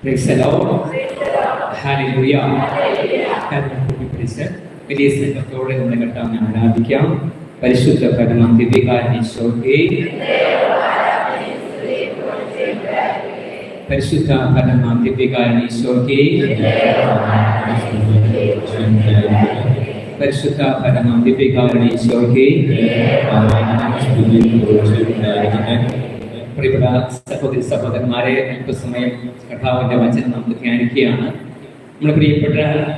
Praise the Lord. Hallelujah. വലിയ സ്നേഹത്തോടെ നമ്മുടെ കർത്താവിനെ ആരാധിക്കാം. പരിശുദ്ധ പരമ ദിവ്യകാരുണ്യത്തോടെ പരിശുദ്ധ പരമ ദിവ്യകാരുണ്യത്തോടെ പരിശുദ്ധ പരമ ദിവ്യകാരുണ്യത്തോടെ പ്രിയപ്പെട്ട സഹോദരി സഹോദരന്മാരെ, അല്പസമയം കർത്താവിന്റെ വചനം നമുക്ക് ധ്യാനിക്കുകയാണ്. നമ്മുടെ പ്രിയപ്പെട്ട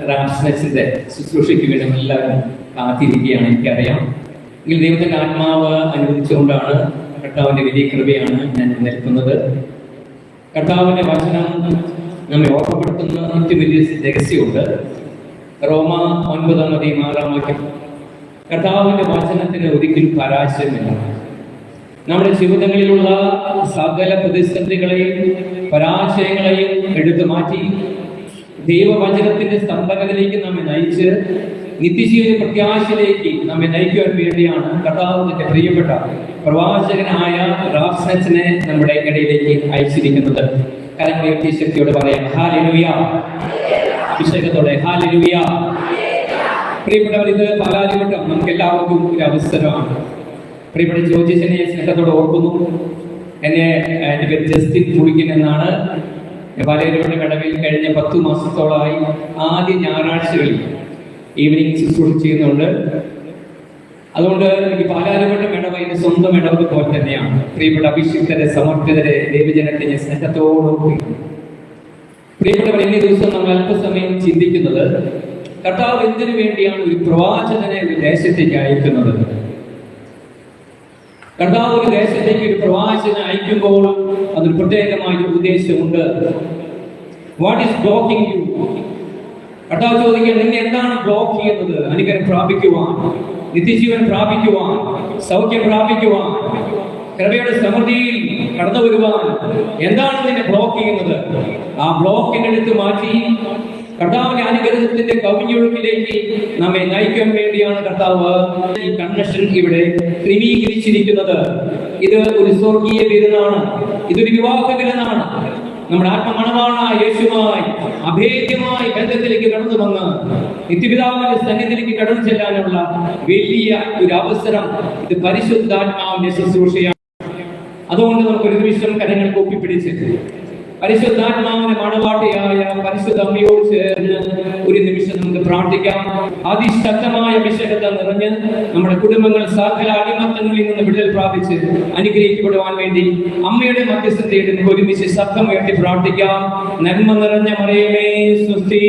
റാംസ്നച്ചിന്റെ ശുശ്രൂഷയ്ക്ക് വേണ്ടി എല്ലാവരും കാത്തിരിക്കുകയാണ്, എനിക്കറിയാം. എങ്കിൽ ദൈവത്തിന്റെ ആത്മാവ് അനുവദിച്ചുകൊണ്ടാണ്, കർത്താവിന്റെ വലിയ കൃപയാണ് ഞാൻ നിൽക്കുന്നത്. കർത്താവിന്റെ വചനം നമ്മെ ഓർമ്മപ്പെടുത്തുന്ന ഏറ്റവും വലിയ രഹസ്യമുണ്ട്. റോമ 9:6 കർത്താവിന്റെ വചനത്തിന് ഒരിക്കലും പരാജയമില്ല. നമ്മുടെ ജീവിതങ്ങളിലുള്ള സകല പ്രതിസന്ധികളെയും പരാജയങ്ങളെയും എടുത്തു മാറ്റി ദൈവവചനത്തിന്റെ സ്തംഭനത്തിലേക്ക് നമ്മെ നയിച്ച് നിത്യജീവന പ്രത്യാശയിലേക്ക് നമ്മെ നയിക്കുവാൻ വേണ്ടിയാണ് കർത്താവിന്റെ പ്രിയപ്പെട്ട പ്രവാചകനായ റാംസ്നച്ചിനെ നമ്മുടെ ഇടയിലേക്ക് അയച്ചിരിക്കുന്നത്. കരങ്ങളുയർത്തി ശക്തിയോടെ പറയാം ഹല്ലേലൂയ. അഭിഷേകത്തോടെ ഹല്ലേലൂയ. പ്രിയപ്പെട്ടവർ, ഇത് പാലാരിവട്ടം നമുക്ക് എല്ലാവർക്കും ഒരു അവസരമാണ്. പ്രിയപ്പെട്ട ജോജിച്ചനെ സ്നേഹത്തോടെ ഓർക്കുന്നു. എൻ്റെ പേര് ജസ്റ്റിൻ കുടിക്കൻ എന്നാണ്. പാലാരിവട്ടം കടവിൽ കഴിഞ്ഞ 10 മാസത്തോളമായി ആദ്യ ഞായറാഴ്ചകളിൽ ഈവനിങ് ശുശ്രൂഷ ചെയ്യുന്നുണ്ട്. അതുകൊണ്ട് എനിക്ക് പാലാരിവട്ടം ഇടവ എൻ്റെ സ്വന്തം ഇടവക പോലെ തന്നെയാണ്. പ്രിയപ്പെട്ട അഭിഷിക്തരെ, സമർപ്പിതരെ, ദൈവജനത്തെ സ്നേഹത്തോടുകൂടി പ്രിയപ്പെട്ടവർ, ഇന്നേ ദിവസം നമ്മൾ അല്പസമയം ചിന്തിക്കുന്നത് കർത്താവ് എന്തിനു വേണ്ടിയാണ് ഒരു പ്രവാചകനെ ഒരു ദേശത്തേക്ക് അയക്കുന്നത്. കർത്താവ് ഒരു ദേശത്തേക്ക് ഒരു പ്രവാചകനെ അയക്കുമ്പോൾ അതൊരു പ്രത്യേകമായ ഒരു ഉദ്ദേശമുണ്ട്. What is blocking you? കർത്താവ് ചോദിക്കുക, നിന്നെ എന്താണ് ബ്ലോക്ക് ചെയ്യുന്നത്? അനുഗ്രഹം പ്രാപിക്കുവാൻ, നിത്യജീവൻ പ്രാപിക്കുവാൻ, സൗഖ്യം പ്രാപിക്കുവാൻ, കൃപയുടെ സമൃദ്ധിയിൽ കടന്നു വരുവാൻ എന്താണ് നിന്നെ ബ്ലോക്ക് ചെയ്യുന്നത്? ആ ബ്ലോക്കിനെ എടുത്ത് മാറ്റി കർത്താവിന്റെ അനുഗ്രഹത്തിന്റെ കവിഞ്ഞൊഴുക്കിലേക്ക് നമ്മെ നയിക്കാൻ വേണ്ടിയാണ് കർത്താവ് ഈ കൺവെൻഷൻ ഇവിടെ ക്രമീകരിച്ചിരിക്കുന്നത്. ഇത് ഒരു സ്വർഗീയ വിരുന്നാണ്, ഇതൊരു വിവാഹ വിരുന്നാണ്. നമ്മുടെ ആത്മമണവാളനായ യേശുവുമായി അഭേദ്യമായ ബന്ധത്തിലേക്ക് കടന്നു വന്ന് നിത്യപിതാവിന്റെ സന്നിധിയിലേക്ക് കടന്നു ചെല്ലാനുള്ള വലിയ ഒരു അവസരം ഇത് പരിശുദ്ധാത്മാവിന്റെ ശുശ്രൂഷയാണ്. അതുകൊണ്ട് നമുക്ക് ഒരു നിമിഷം കരങ്ങൾ കൂപ്പിപ്പിടിച്ച് പരിശുദ്ധാത്മാവിന്റെ മണവാട്ടിയായ പരിശുദ്ധ അമ്മയോട് ചേർന്ന് ഒരു നിമിഷം നമുക്ക് പ്രാർത്ഥിക്കാം. അതിശക്തമായ അഭിഷേകത്തെ നിറഞ്ഞ് നമ്മുടെ കുടുംബങ്ങൾ സകല അടിമത്തങ്ങളിൽ നിന്ന് വിടുതൽ പ്രാപിച്ച് അനുഗ്രഹിക്കപ്പെടുവാൻ വേണ്ടി അമ്മയുടെ മധ്യസ്ഥതയിൽ ഒരുമിച്ച് ശബ്ദം ഉയർത്തി പ്രാർത്ഥിക്കാം. നന്മ നിറഞ്ഞ മറിയമേ സ്വസ്തി,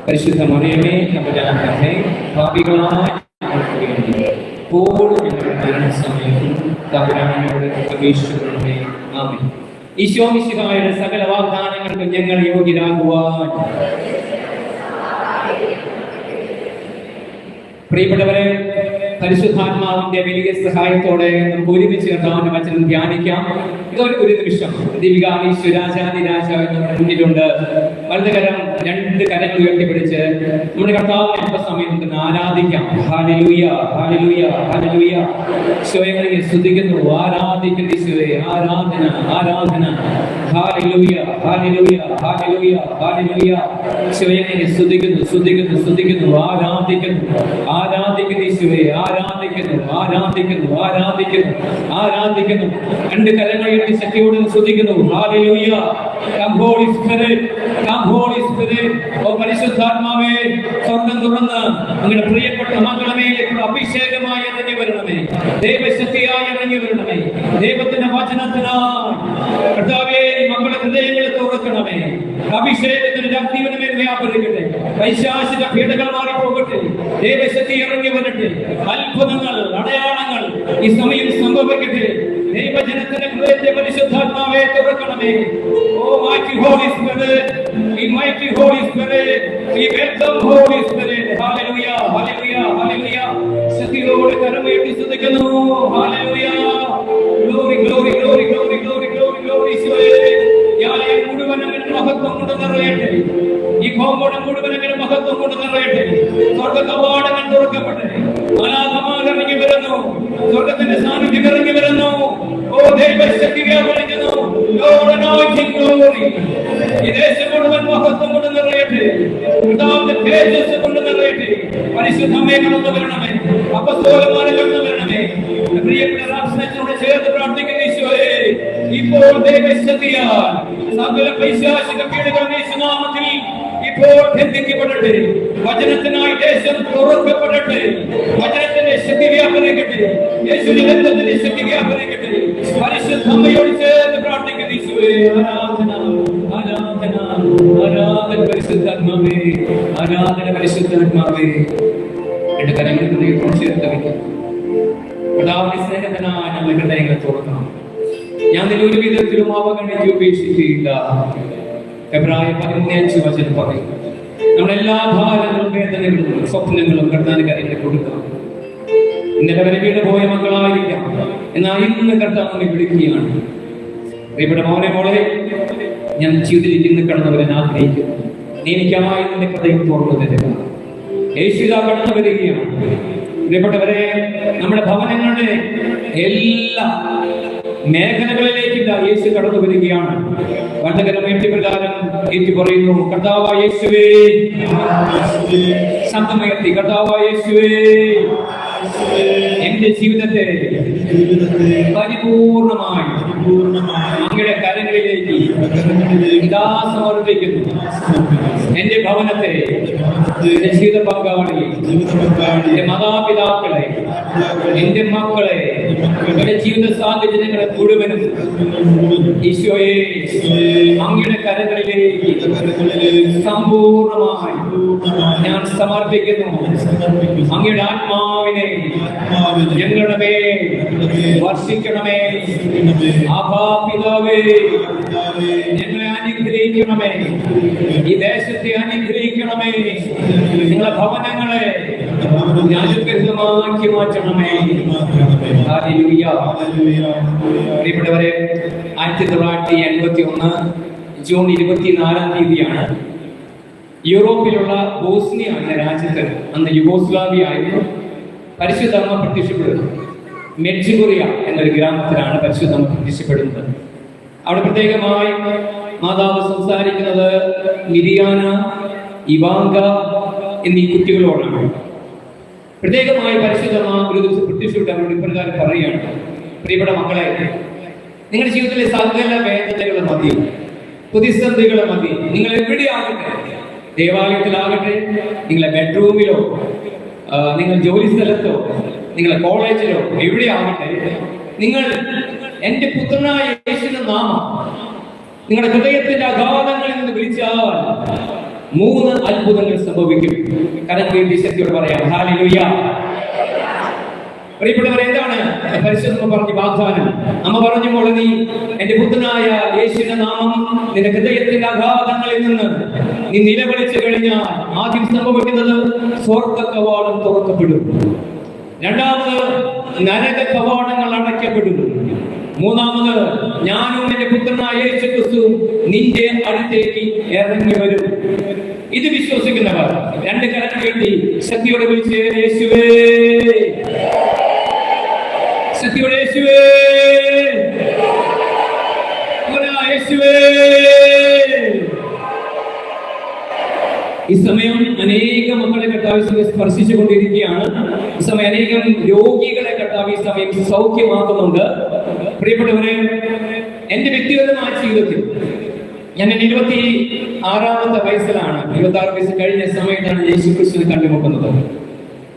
പരിശുദ്ധ മറിയമേ തമ്പുരാന്റെ പാപികളായ ഞങ്ങൾക്ക് വേണ്ടി എപ്പോഴും ഞങ്ങളുടെ മരണസമയത്തും തമ്പുരാനോട് അപേക്ഷിക്കണമേ. ആമേൻ. ഈശോ മിശിഹായുടെ സകല വാഗ്ദാനങ്ങൾക്ക് ഞങ്ങൾ യോഗ്യരാകുവാൻ. പ്രിയപ്പെട്ടവരെ, പരിശുദ്ധാത്മാവിന്റെ വലിയ സഹായത്തോടെ നമുക്ക് ഒരുമിച്ച് കർത്താവിന്റെ വചനം ധ്യാനിക്കാം. ഇതൊരു നിമിഷം ദിവികാമീശ്വരാചാര്യ രാജാവ് നമ്മുടെ മുന്നിലുണ്ട്. വലതുകരം 2 കരങ്ങൾ ഉയർത്തിപ്പിടിച്ച് നമ്മുടെ കർത്താവിനെ അല്പസമയം നമുക്ക് ആരാധിക്കാം. Hallelujah, hallelujah, hallelujah. ഈശോയെ സ്തുതിക്കുന്നു, ആരാധിക്കുന്നു ഈശോയെ. ആരാധന, ആരാധന. Hallelujah, hallelujah, hallelujah, hallelujah. ഈശോയെ സ്തുതിക്കുന്നു, സ്തുതിക്കുന്നു, സ്തുതിക്കുന്നു, ആരാധിക്കുന്നു, ആരാധിക്കുന്നു ഈശോയെ. ആരാധിക്കുന്നു, ആരാധിക്കുന്നു, ആരാധിക്കുന്നു, ആരാധിക്കുന്നു. 2 കരങ്ങൾ ശക്തിയോട് സ്തുതിക്കുന്നു. Hallelujah. Come Holy Spirit, come Holy Spirit. ഓ പരിശുദ്ധാത്മാവേ, സ്വർഗ്ഗം തുറന്ന് അങ്ങയുടെ പ്രിയപ്പെട്ട മക്കളെ അഭിഷേകമായി ഇറങ്ങി വരണമേ, ദൈവശക്തിയായി ഇറങ്ങി വരണമേ. ദൈവത്തിന്റെ വചനത്തിനായി കർത്താവേ മക്കളുടെ ഹൃദയങ്ങളെ തുറക്കണമേ. അഭിഷേകത്തിന്റെ ശക്തിയുടെ മേൽ വ്യാപരിക്കട്ടെ. പൈശാചിക പീഡകൾ മാറിപ്പോകട്ടെ. ദൈവശക്തി ഇറങ്ങി വരട്ടെ. അത്ഭുതങ്ങൾ, അടയാളങ്ങൾ ഈ സമയം സംഭവിക്കട്ടെ. ദൈവജനത്തിന്റെ ഹൃദയത്തെ പരിശുദ്ധാത്മാവേ തുറക്കണമേ. ഓ mighty Holy Spirit, mighty Holy Spirit, we welcome Holy Spirit. Hallelujah, hallelujah, hallelujah. ശക്തിയോടെ കരമുയർത്തി സ്തുതിക്കുന്നു. Hallelujah, glory, glory, glory, glory, glory, glory, glory. ഈ ആലയം മുഴുവൻ അങ്ങനെ മഹത്വം കൊണ്ട് നിറയട്ടെ. ഈ കോമ്പൗണ്ട് മുഴുവൻ അങ്ങനെ മഹത്വം കൊണ്ട് നിറയട്ടെ. സ്വർഗ്ഗ കവാടങ്ങൾ തുറക്കപ്പെടട്ടെ. സ്വർഗ്ഗത്തിന്റെ സാന്നിധ്യം ഇറങ്ങി വരുന്നു. ഓ ദൈവശക്തി വ്യാപരിക്കുന്നു. Lord anointing glory. ഈ ദേശം മുഴുവൻ മഹത്വം കൊണ്ട് നിറയട്ടെ. കർത്താവിന്റെ തേജസ്സ് കൊണ്ട് നിറയട്ടെ. പരിശുദ്ധമേ കടന്നു വരണമേ. അപ്പസ്തോലന്മാരെ കടന്നു വരണമേ. പ്രിയപ്പെട്ട റാപ്സിനോട് ചേർന്ന് പ്രാർത്ഥിക്കുന്ന ഈശോയെ, ഇപ്പോൾ ദൈവശക്തിയാൽ സകല പൈശാചിക പീഡകൾ യേശുനാമത്തിൽ ഇപ്പോൾ ബന്ധിക്കപ്പെടട്ടെ. വചനത്തിനായി ദേശം തുറക്കപ്പെടട്ടെ. വചനത്തിന്റെ ശക്തി വ്യാപരിക്കട്ടെ. യേശുവിന്റെ രക്തത്തിന്റെ ശക്തി വ്യാപരിക്കട്ടെ. പരിശുദ്ധ അമ്മയോട് ചേർന്ന് പ്രാർത്ഥിക്കുന്ന ഈശോയെ, ആരാധന ആരാധന ആരാധന പരിശുദ്ധാത്മാവേ, ആരാധന പരിശുദ്ധാത്മാവേ. എന്റെ കരങ്ങൾ ഹൃദയത്തോട് ചേർത്ത് വയ്ക്കും. കർത്താവിന്റെ സ്നേഹത്തിനായി നമ്മുടെ ഹൃദയങ്ങളെ തുറക്കണം. ഞാൻ നിന്നെ ഒരു വിധത്തിലും അവഗണിച്ച് ഉപേക്ഷിക്കുകയില്ല. എബ്രായർ 13:5 വചനം പറയും, നമ്മളെല്ലാ ഭാരങ്ങളും വേദനകളും സ്വപ്നങ്ങളും കർത്താവിന്റെ കരങ്ങളിൽ കൊടുക്കണം. ഇന്നലെ വരെ വീട് പോയ മക്കളായിരിക്കാം, എന്നാൽ ഇന്ന് കർത്താവ് നമ്മെ വിളിക്കുകയാണ്. പ്രിയപ്പെട്ട മോനെ മോളെ, ഞാൻ ജീവിതത്തിൽ ഇന്ന് കടന്നവരെ ആഗ്രഹിക്കുന്നു. നീ എനിക്കായി നിന്റെ ഹൃദയം തുറന്നു തരുക. യേശുദാ കടന്നു വരികയാണ്. പ്രിയപ്പെട്ടവരെ, നമ്മുടെ ഭവനങ്ങളുടെ എല്ലാ മേഖലകളിലേക്ക് യേശു കടന്നു വരികയാണ്. വചനം പ്രകാരം ഏറ്റു പറയുന്നു, കർത്താവായ യേശുവേ, ശബ്ദമുയർത്തി, കർത്താവായ യേശുവേ, എന്റെ ജീവിതത്തെ പരിപൂർണമായി അങ്ങയുടെ കരങ്ങളിലേക്ക് ഇതാ സമർപ്പിക്കുന്നു. എന്റെ ഭവനത്തെ, എന്റെ ജീവിത പങ്കാളിയെ, എന്റെ മാതാപിതാക്കളെ, എന്റെ മക്കളെ, എന്റെ ജീവിത സാഹചര്യങ്ങളെ മുഴുവനും ഈശോയെ അങ്ങയുടെ കരങ്ങളിലേക്ക് സമ്പൂർണമായി ഞാൻ സമർപ്പിക്കുന്നു. അങ്ങയുടെ ആത്മാവിനെ ഞങ്ങളുടെ മേൽ വർഷിക്കണമേ. ആഭാ പിതാവേ, ഞങ്ങളെ അനുഗ്രഹിക്കണമേ. ഈ ദേശത്തെ അനുഗ്രഹിക്കണമേ. നിങ്ങളെ ഭവനങ്ങളെ അനുഗ്രഹമാക്കി മാറ്റണമേ. പ്രിയപ്പെട്ടവരെ, 1981 ജൂൺ 24-ാം തീയതിയാണ് യൂറോപ്പിലുള്ള ബോസ്നിയ എന്ന രാജ്യത്ത്, അന്ന് യുഗോസ്ലാവിയ ആയിരുന്നു, പരിശുദ്ധമ്മ പ്രത്യക്ഷപ്പെടുന്നത്. മെഡ്ജിഗോറിയ എന്നൊരു ഗ്രാമത്തിലാണ് പരിശുദ്ധമ്മ പ്രത്യക്ഷപ്പെടുന്നത്. അവിടെ പ്രത്യേകമായി മാതാവ് സംസാരിക്കുന്നത് മിരിയാന, ഇവാങ്ക എന്നീ കുട്ടികളോടാണ്. പ്രത്യേകമായി പരിശുദ്ധമ്മ ഒരു ദിവസം പ്രത്യക്ഷപ്പെട്ട് അവരോട് ഇപ്രകാരം പറയുകയാണ്, പ്രിയപ്പെട്ട മക്കളെ, നിങ്ങളുടെ ജീവിതത്തിലെ സകല വേദനകളെ മതി, പ്രതിസന്ധികളെ മതി, നിങ്ങൾ എവിടെയാകട്ടെ, ദേവാലയത്തിലാകട്ടെ, നിങ്ങളെ ബെഡ്റൂമിലോ, നിങ്ങൾ ജോലി സ്ഥലത്തോ, നിങ്ങളെ കോളേജിലോ എവിടെയാകട്ടെ, നിങ്ങൾ എന്റെ പുത്രനായ യേശുവിന്റെ നാമം നിങ്ങളുടെ ഹൃദയത്തിന്റെ അഗാധങ്ങളിൽ നിന്ന് വിളിച്ചാൽ 3 അത്ഭുതങ്ങൾ സംഭവിക്കും. കരങ്ങൾ ശക്തിയോട് പറയാം, ഹല്ലേലൂയ. പ്രിയപ്പെട്ടവരെ, എന്താണ് പരിശുദ്ധ പറഞ്ഞ വാഗ്ദാനം? അമ്മ പറഞ്ഞു, മോളെ, നീ എന്റെ പുത്രനായ യേശുവിന്റെ നാമം നിന്റെ ഹൃദയത്തിന്റെ അഗാധങ്ങളിൽ നിന്ന് നീ നിലവിളിച്ചു കഴിഞ്ഞാൽ ആദ്യം സംഭവിക്കുന്നത് സ്വർഗ്ഗ കവാടം തുറക്കപ്പെടും. രണ്ടാമത് നരക കവാടങ്ങൾ അടയ്ക്കപ്പെടും. മൂന്നാമത് ഞാനും എന്റെ പുത്രനായ യേശു ക്രിസ്തു നിന്റെ അടുത്തേക്ക് ഇറങ്ങി വരും. ഇത് വിശ്വസിക്കുന്നവർ 2 കരങ്ങൾ ഉയർത്തി ശക്തിയോടെ വിളിച്ച്, യേശുവേ, ശക്തിയോടെ യേശുവേ, യേശുവേ. ഈ സമയം അനേകം മക്കളെ കർത്താവ് സ്പർശിച്ചുകൊണ്ടിരിക്കുകയാണ്. ഈ സമയം അനേകം രോഗികളെ കർത്താവ് ഈ സമയം സൗഖ്യമാക്കുന്നുണ്ട്. പ്രിയപ്പെട്ടവരെ, എന്റെ വ്യക്തിഗതമായ ജീവിതത്തിൽ ഞാൻ 26-ാമത്തെ വയസ്സിലാണ്, 26 വയസ്സ് കഴിഞ്ഞ സമയത്താണ് യേശു ക്രിസ്തുവിനെ കണ്ടുമുട്ടുന്നത്.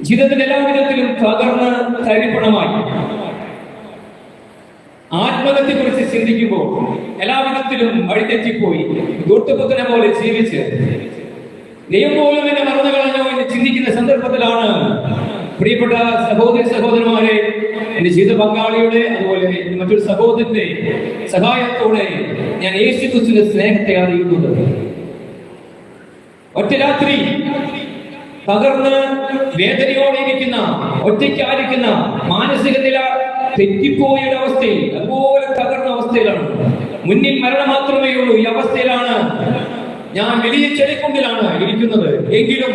ജീവിതത്തിന്റെ എല്ലാ വിധത്തിലും തകർന്ന് തരിപ്പണമായി, ആത്മഹത്യയെ കുറിച്ച് ചിന്തിക്കുമ്പോൾ എല്ലാവിധത്തിലും വഴിതെറ്റിപ്പോയി, ദൂർത്തപുത്രനെ പോലെ ജീവിച്ച് ദൈവം പോലും എന്നെ മറന്നു കളഞ്ഞോ എന്ന് ചിന്തിക്കുന്ന സന്ദർഭത്തിലാണ് പ്രിയപ്പെട്ട സഹോദരന്മാരെ, എന്റെ ജീവിത പങ്കാളിയുടെ അതുപോലെ മറ്റൊരു സഹോദരന്റെ സഹായത്തോടെ ഞാൻ യേശു ക്രിസ്തുവിന്റെ സ്നേഹത്തെ അറിയുന്നത്. ഒറ്റ രാത്രി തകർന്ന് വേദനയോടെ ഇരിക്കുന്ന, ഒറ്റയ്ക്കായിരിക്കുന്ന, മാനസിക നില തെറ്റിപ്പോയ അവസ്ഥയിൽ, അതുപോലെ തകർന്ന അവസ്ഥയിലാണ്. മുന്നിൽ മരണം മാത്രമേ ഉള്ളൂ. ഈ അവസ്ഥയിലാണ് ഞാൻ വലിയ ചെളിക്കുണ്ടിലാണ് ഇരിക്കുന്നത്. എങ്കിലും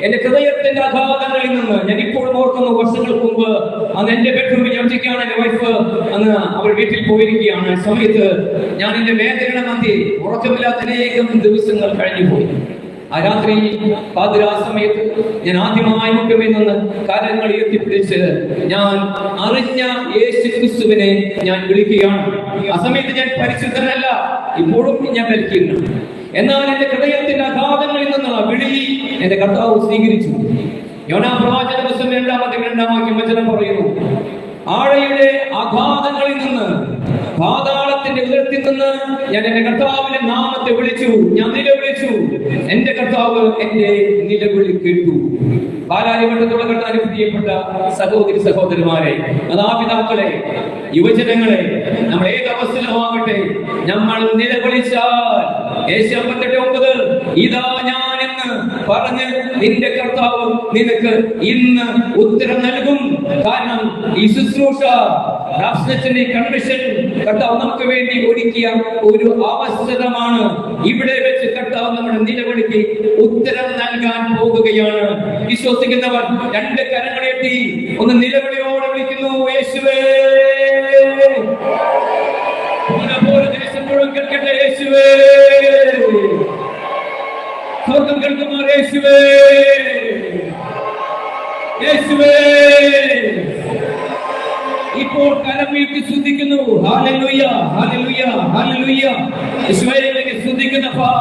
എന്റെ ഹൃദയത്തിന്റെ അഗാധങ്ങളിൽ നിന്ന് ഞാൻ ഇപ്പോഴും ഓർക്കുന്നു, വർഷങ്ങൾക്ക് മുമ്പ് അന്ന് എന്റെ ബെഡ്റൂമിൽ ഞാൻ ഒറ്റയ്ക്കാണ്. എന്റെ വൈഫ് അന്ന് അവർ വീട്ടിൽ പോയിരിക്കുകയാണ്. സമയത്ത് ഞാൻ എന്റെ വേദന മധ്യേ ഉറക്കമില്ലാത്ത അനേകം ദിവസങ്ങൾ കഴിഞ്ഞുപോയി. ആ രാത്രി പാതിരാ സമയത്ത് ഞാൻ ആദ്യമായി മുഖമേ നിന്ന് കരങ്ങൾ ഉയർത്തിപ്പിടിച്ച് ഞാൻ അറിഞ്ഞ യേശു ക്രിസ്തുവിനെ ഞാൻ വിളിക്കുകയാണ്. ആ സമയത്ത് ഞാൻ പരിശുദ്ധനല്ല, ഇപ്പോഴും ഞാൻ ധരിക്കുന്നു. എന്നാൽ എന്റെ ഹൃദയത്തിന്റെ അഗാധങ്ങളിൽ നിന്നുള്ള വിളി എന്റെ കർത്താവ് സ്വീകരിച്ചു. യോനാ പ്രവാചക പുസ്തകം 2-ാം വാക്യം വചനം പറയുന്നു, ആഴയുടെ അഗാധങ്ങളിൽ നിന്ന്, പാതാളത്തിന്റെ ഉദരത്തിൽ നിന്ന് ഞാൻ എന്റെ കർത്താവിന്റെ നാമത്തെ വിളിച്ചു, ഞാൻ നിലവിളിച്ചു, എന്റെ കർത്താവ് എന്റെ നിലവിളി കേട്ടു. പാലാരിവട്ടത്തോടെ കർത്താൻ പ്രിയപ്പെട്ട സഹോദരി സഹോദരന്മാരെ, മാതാപിതാക്കളെ, യുവജനങ്ങളെ, നമ്മൾ ഏത് അവസ്ഥയിലുമാകട്ടെ, നമ്മൾ നിലവിളിച്ചാൽ യേശയ്യാ 58:9 ഇതാ ഞാൻ എന്ന് പറഞ്ഞ് നിന്റെ കർത്താവ് നിനക്ക് ഇന്ന് ഉത്തരം നൽകും. കാരണം ഈ ശുശ്രൂഷ കൺവെൻഷൻ കർത്താവ് നമുക്ക് വേണ്ടി ഒരുക്കിയ ഒരു അവസരമാണ്. ഇവിടെ വെച്ച് കർത്താവ് നമ്മുടെ നിലവിളിക്ക് ഉത്തരം നൽകാൻ പോകുകയാണ്. വിശ്വസിക്കുന്നവർ രണ്ട് കരങ്ങളെത്തി ഒന്ന് നിലവിളിയോടെ വിളിക്കുന്നു, യേശുവേ. ദേശം മുഴുവൻ കേൾക്കട്ടെ, യേശുവേ. സ്വർഗം കേൾക്കുമാർ, യേശുവേ, യേശുവേ. ഇപ്പോൾ കരം വീഴ്ത്തി സ്തുതിക്കുന്നു. Hallelujah, hallelujah, hallelujah. യേശുവേ സ്തുതിക്കുന്നപ്പാ.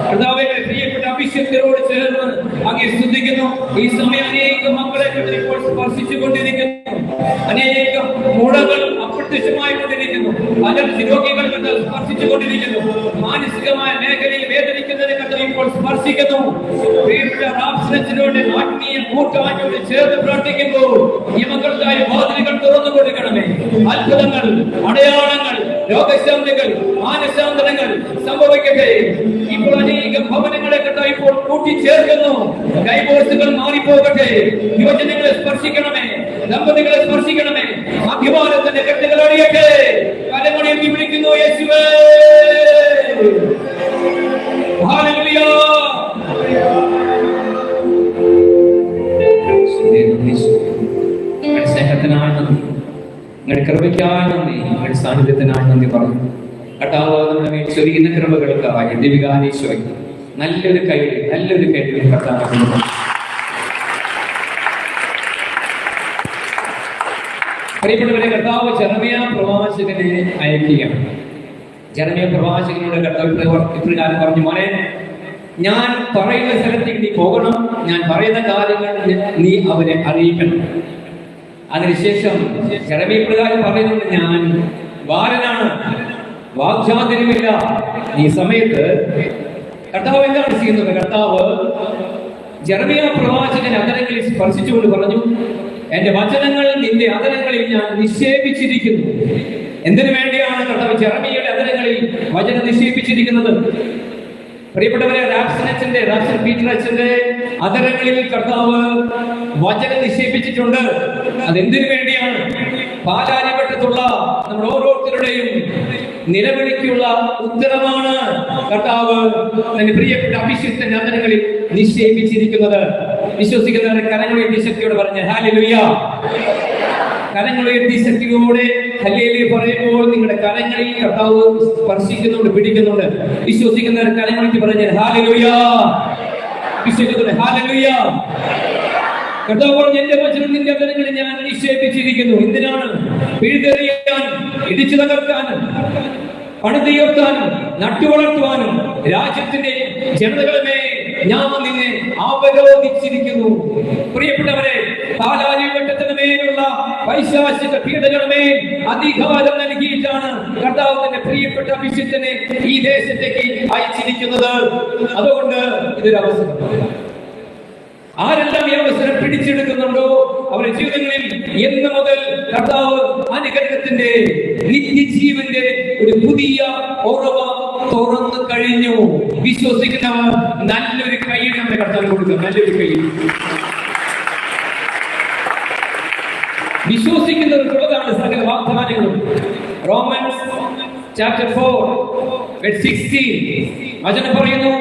കർത്താവേ, പ്രിയപ്പെട്ട അഭിഷേകത്തോട് ചേർന്ന് അങ്ങേ സ്തുതിക്കുന്നു. ഈ സമയം അനേകം മക്കളെ ഇപ്പോൾ സ്പർശിച്ചുകൊണ്ടിരിക്കുന്നു. അനേകം മുഴകൾ അപ്രത്യക്ഷമായിക്കൊണ്ടിരിക്കുന്നു. അനർഥ രോഗികൾ സ്പർശിച്ചുകൊണ്ടിരിക്കുന്നു. മാനസികമായ മേഖലയിൽ വേദനിക്കുന്നതിനെ കണ്ട് ഇപ്പോൾ സ്പർശിക്കുന്നു. പ്രിയപ്പെട്ട റാപ്സിനോട് ആത്മീയ കൂട്ടായ്മയോട് ചേർന്ന് പ്രവർത്തിക്കുമ്പോൾ ഈ മക്കൾക്കായി വാതിലുകൾ തുറന്നു കൊടുക്കണമേ. അത്ഭുതങ്ങൾ, അടയാളങ്ങൾ, രോഗശാന്തികൾ, മാനസാന്തരങ്ങൾ സംഭവിക്കട്ടെ. ഇപ്പോൾ അനേകം ഭവനങ്ങളെ കണ്ടാൽ ഇപ്പോൾ കൂട്ടിച്ചേർക്കുന്നു. ഡൈവോഴ്സുകൾ മാറിപ്പോകട്ടെ. യുവജനങ്ങളെ സ്പർശിക്കണമേ, ദമ്പതികളെ സ്പർശിക്കണമേ. അഭിമാനത്തിന്റെ കെട്ടുകൾ അടിയട്ടെ. കരങ്ങളെത്തി വിളിക്കുന്നു, യേശുവേ. ഹല്ലേലൂയ. സ്നേഹത്തിനായി നന്ദി, നിങ്ങളുടെ കൃപയ്ക്കായി നന്ദി, നിങ്ങളുടെ സാന്നിധ്യത്തിനായി നന്ദി പറഞ്ഞു. കർത്താവ് നമ്മുടെ മേൽ ചൊരിയുന്ന കൃപകൾക്കായി ദിവികാനീശ്വരയ്ക്ക് നല്ലൊരു കൈ കർത്താവ്. പ്രിയപ്പെട്ടവരെ, കർത്താവ് ജെറമ്യാ പ്രവാചകനെ അയക്കുകയാണ്. ജെറമ്യാ പ്രവാചകനോട് കർത്താവ് ഇപ്രകാരം പറഞ്ഞു, മോനെ, ഞാൻ പറയുന്ന സ്ഥലത്തേക്ക് നീ പോകണം, ഞാൻ പറയുന്ന കാര്യങ്ങൾ നീ അവരെ അറിയിക്കണം. അതിനുശേഷം ജെറമ്യാ പ്രകാരം പറയുന്നുണ്ട്, ഞാൻ ബാലനാണ്, വാഗ്ചാതുര്യമില്ല. ഈ സമയത്ത് കർത്താവ് എന്താണ് ചെയ്യുന്നത്? കർത്താവ് ജെറമ്യാ പ്രവാചകന്റെ അധരങ്ങളിൽ സ്പർശിച്ചുകൊണ്ട് പറഞ്ഞു, എന്റെ വചനങ്ങൾ നിന്റെ അധരങ്ങളിൽ ഞാൻ നിക്ഷേപിച്ചിരിക്കുന്നു. എന്തിനു വേണ്ടിയാണ് കർത്താവ് ജെറമ്യയുടെ അധരങ്ങളിൽ വചനം നിക്ഷേപിച്ചിരിക്കുന്നത്? പ്രിയപ്പെട്ടവരെ, റാപ്സൺ പീറ്റർ അച്ഛന്റെ അധരങ്ങളിൽ കർത്താവ് വചനം നിക്ഷേപിച്ചിട്ടുണ്ട്. അതെന്തിനു വേണ്ടിയാണ്? പാലാരിവട്ടത്തുള്ള നമ്മുടെ ഓരോരുത്തരുടെയും നിലവിളിക്കുള്ള ഉത്തരമാണ് കർത്താവ് തന്റെ പ്രിയപ്പെട്ട അഭിഷിക്തന്റെ അധരങ്ങളിൽ നിക്ഷേപിച്ചിരിക്കുന്നത്. വിശ്വസിക്കുന്നവരെ കരങ്ങളുയർത്തി ശക്തിയോടെ പറഞ്ഞ ഹല്ലേലൂയ. കരങ്ങളുയർത്തി ശക്തിയോടെ ഹല്ലേലൂയ പറയുമ്പോൾ നിങ്ങളുടെ കരങ്ങളിൽ കർത്താവ് സ്പർശിക്കുന്നുണ്ട്, പിടിക്കുന്നുണ്ട്. വിശ്വസിക്കുന്നവരെ കരങ്ങളുയർത്തി പറഞ്ഞ ഹല്ലേലൂയ. വിശ്വസിക്കുന്നവരെ ഹല്ലേലൂയ. കർത്താവ് പറഞ്ഞു, എന്റെ വചനം നിന്റെ അധരങ്ങളിൽ ഞാൻ നിക്ഷേപിച്ചിരിക്കുന്നു. എന്തിനാണ്? പിഴുതെറിയാനും, ഇടിച്ചു തകർക്കാനും, പണിതുയർത്താനും, നട്ടുവളർത്തുവാനും രാജ്യത്തിന്റെ ജനതകളുമേ ഞാൻ നിന്നെ അവരോധിച്ചിരിക്കുന്നു. പ്രിയപ്പെട്ടവരെ, പാലാരിവട്ടത്തിന് മേലുള്ള പൈശാചിക പീഡകളുമേ അധികാരം നൽകിയിട്ടാണ് കർത്താവ് തന്റെ പ്രിയപ്പെട്ട അഭിഷിക്തനെ ഈ ദേശത്തേക്ക് അയച്ചിരിക്കുന്നത്. അതുകൊണ്ട് ഇതൊരു അവസരം. ആരെല്ലാം ഈ അവസരം പിടിച്ചെടുക്കുന്നുണ്ടോ അവരുടെ ജീവിതങ്ങളിൽ എന്ന് മുതൽ കർത്താവ് അനുഗ്രഹത്തിന്റെ നിത്യജീവന്റെ ഒരു പുതിയ ഉറവ തുറന്നു കഴിഞ്ഞു. വിശ്വസിക്കുന്നവർ നല്ലൊരു കൈയ്യടി നമ്മുടെ കർത്താവ് കൊടുക്കുക. നല്ലൊരു കൈയ്യടി. വിശ്വസിക്കുന്നവർക്കുള്ളതാണ് സകല വാഗ്ദാനങ്ങളും. റോമൻസ് chapter 4 verse 16 വചനം പറയുന്നു,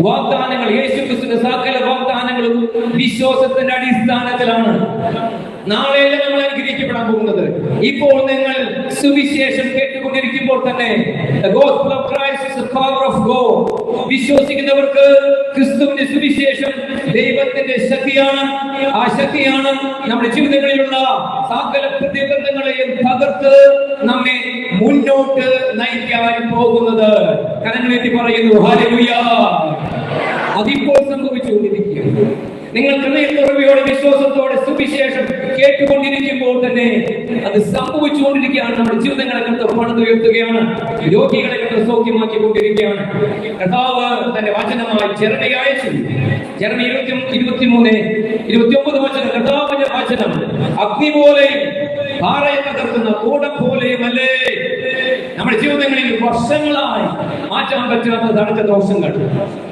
വാഗ്ദാനങ്ങൾ, യേശുക്രിസ്തുവിന്റെ സകല വാഗ്ദാനങ്ങളും വിശ്വാസത്തിന്റെ അടിസ്ഥാനത്തിലാണ്. നാളെയല്ല നമ്മൾ അനുഗ്രഹിക്കപ്പെടാൻ പോകുന്നത്. ഇപ്പോൾ നിങ്ങൾ സുവിശേഷം കേട്ടുകൊണ്ടിരിക്കുമ്പോൾ തന്നെ the gospel of Christ is the power of God. വിശ്വസിക്കുന്നവർക്ക് ക്രിസ്തുവിന്റെ സുവിശേഷം ദൈവത്തിന്റെ ശക്തിയാണ്. ആ ശക്തിയാണ് നമ്മുടെ ജീവിതങ്ങളിലുള്ള സകല പ്രതിബന്ധങ്ങളെയും തകർത്ത് നമ്മെ മുന്നോട്ട് നയിക്കാൻ പോകുന്നത്. കരങ്ങളെത്തി പറയുന്നു ഹല്ലേലൂയ. അതിപ്പോൾ സംഭവിച്ചുകൊണ്ടിരിക്കുകയാണ്. നിങ്ങൾ ഹൃദയത്തുറവിയോടെ വിശ്വാസത്തോടെ സുവിശേഷം കേട്ടുകൊണ്ടിരിക്കുമ്പോൾ തന്നെ അത് സംഭവിച്ചുകൊണ്ടിരിക്കുകയാണ്. നമ്മുടെ ജീവിതങ്ങളെ കണ്ട് പണിതുയർത്തുകയാണ്. രോഗികളെ കണ്ട് സൗഖ്യമാക്കിക്കൊണ്ടിരിക്കുകയാണ്. കർത്താവ് തന്റെ വചനമായി ജെറമിയ അയച്ചു. ജെറമിയ 23:29 വചനം, കർത്താവിന്റെ വചനം അഗ്നി പോലെയും പാറയെ തകർക്കുന്ന കൂടം പോലെയുമല്ലേ. നമ്മുടെ ജീവിതങ്ങളിൽ വർഷങ്ങളായി മാറ്റാൻ പറ്റാത്ത തടച്ച ദോഷങ്ങൾ,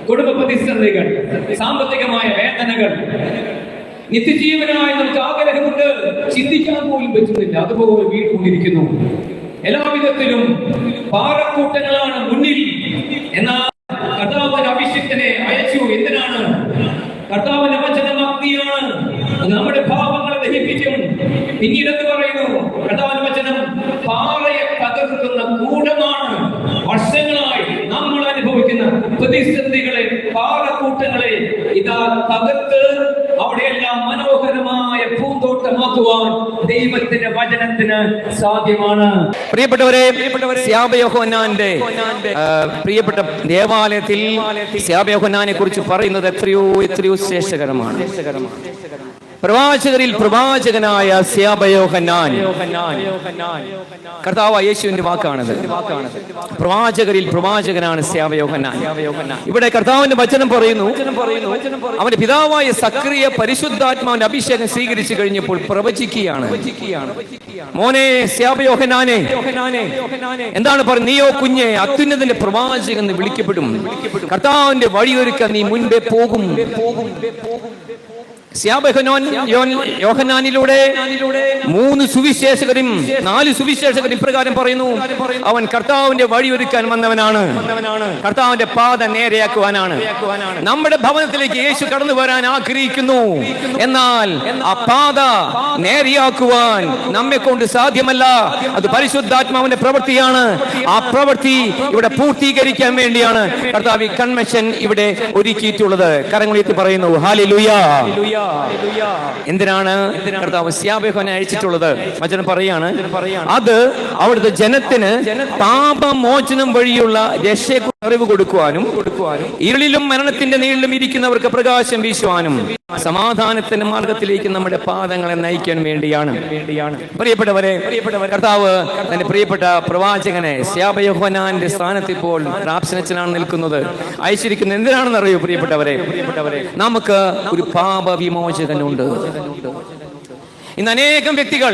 കുടുംബ പ്രതിസന്ധികൾ, സാമ്പത്തികമായ വേദനകൾ, നിത്യജീവനായി നമുക്ക് ആഗ്രഹമുണ്ട്, ചിന്തിക്കാൻ പോലും പറ്റുന്നില്ല, അതുപോലെ വീണ്ടുകൊണ്ടിരിക്കുന്നു. എല്ലാവിധത്തിലും പാറക്കൂട്ടങ്ങളാണ് മുന്നിൽ. എന്നാൽ കർത്താവിന്റെ അഭിഷേകത്തിനെ അയച്ചു. എന്തിനാണ്? കർത്താവിന്റെ വചനം അഗ്നിയാണ്, നമ്മുടെ പാപങ്ങളെ ദഹിപ്പിക്കും. പിന്നീട് എന്ന് പറയുന്നു, കർത്താവിന്റെ വചനം പാറയെ തകർക്കുന്ന കൂടമാണ്. വർഷങ്ങളായി നമ്മൾ അനുഭവിക്കുന്ന പ്രതിസന്ധികളെ, പാറക്കൂട്ടങ്ങളെ ഇതാ തകർത്ത് അവിടെയെല്ലാം മനോഹരമായ പൂന്തോട്ടമാക്കുവാൻ ദൈവത്തിന്റെ വചനത്തിന് സാധ്യമാണ്. പ്രിയപ്പെട്ടവരെ, സ്യാബയോഹന്നാന്റെ പ്രിയപ്പെട്ട ദേവാലയത്തിൽ സ്യാബയോഹന്നാനെ കുറിച്ച് പറയുന്നത് എത്രയോ ശ്രേഷ്ഠകരമാണ്. പ്രവാചകരിൽ പ്രവാചകനായ സ്യാബയോഹന്നാൻ, കർത്താവ് യേശുവിന്റെ വാക്കാണത്. പ്രവാചകരിൽ പ്രവാചകനാണ് സ്യാബയോഹന്നാൻ. ഇവിടെ കർത്താവിന്റെ വചനം പറയുന്നു, അവന്റെ പിതാവായ സക്രിയ പരിശുദ്ധാത്മാവിന്റെ അഭിഷേകം സ്വീകരിച്ചു കഴിഞ്ഞപ്പോൾ പ്രവചിക്കുകയാണ്. മോനെ സ്യാബയോഹന്നാനെ, എന്താണ് പറയുന്നത്? നീയോ കുഞ്ഞെ അത്യുന്നതന്റെ പ്രവാചകൻ എന്ന് വിളിക്കപ്പെടും. കർത്താവിന്റെ വഴിയൊരുക്കാൻ നീ മുൻപേ പോകും. യോഹന്നാനിലൂടെ 3 സുവിശേഷകരും 4 സുവിശേഷകരും ഇപ്രകാരം പറയുന്നു, അവൻ കർത്താവിന്റെ വഴിയൊരുക്കാൻ വന്നവനാണ്, കർത്താവിന്റെ പാത നേരെയാക്കുവാനാണ്. നമ്മുടെ ഭവനത്തിലേക്ക് യേശു കടന്നു വരാൻ ആഗ്രഹിക്കുന്നു. എന്നാൽ ആ പാത നേരെയാക്കുവാൻ നമ്മെ കൊണ്ട് സാധ്യമല്ല. അത് പരിശുദ്ധാത്മാവിന്റെ പ്രവൃത്തിയാണ്. ആ പ്രവൃത്തി ഇവിടെ പൂർത്തീകരിക്കാൻ വേണ്ടിയാണ് കർത്താവ് ഈ കൺവെൻഷൻ ഇവിടെ ഒരുക്കിയിട്ടുള്ളത്. കരങ്ങളുയർത്തി പറയുന്നു ഹല്ലേലൂയ. എന്തിനാണ് കർത്താവ് സ്യാബയോഹന്നാനെ അയച്ചിട്ടുള്ളത്? വചനം പറയാണ്, അത് അവിടുത്തെ ജനത്തിന് പാപമോചനം വഴിയുള്ള രക്ഷയെ അറിവ് കൊടുക്കുവാനും ഇരുളിലും മരണത്തിന്റെ നീളിലും ഇരിക്കുന്നവർക്ക് പ്രകാശം വീശുവാനും സമാധാനത്തിന്റെ മാർഗത്തിലേക്ക് നമ്മുടെ പാദങ്ങളെ നയിക്കാൻ വേണ്ടിയാണ്. പ്രിയപ്പെട്ടവരെ, കർത്താവ് തന്റെ പ്രിയപ്പെട്ട പ്രവാചകനെ സ്യാബയോഹന്നാന്റെ സ്ഥാനത്ത് ഇപ്പോൾ റാപ്സനച്ചനാണ് നിൽക്കുന്നത്. അയച്ചിരിക്കുന്നത് എന്തിനാണെന്ന് അറിയൂ പ്രിയപ്പെട്ടവരെ? നമുക്ക് ഒരു പാപ വിമോചകനുണ്ട്. ഇന്ന് അനേകം വ്യക്തികൾ,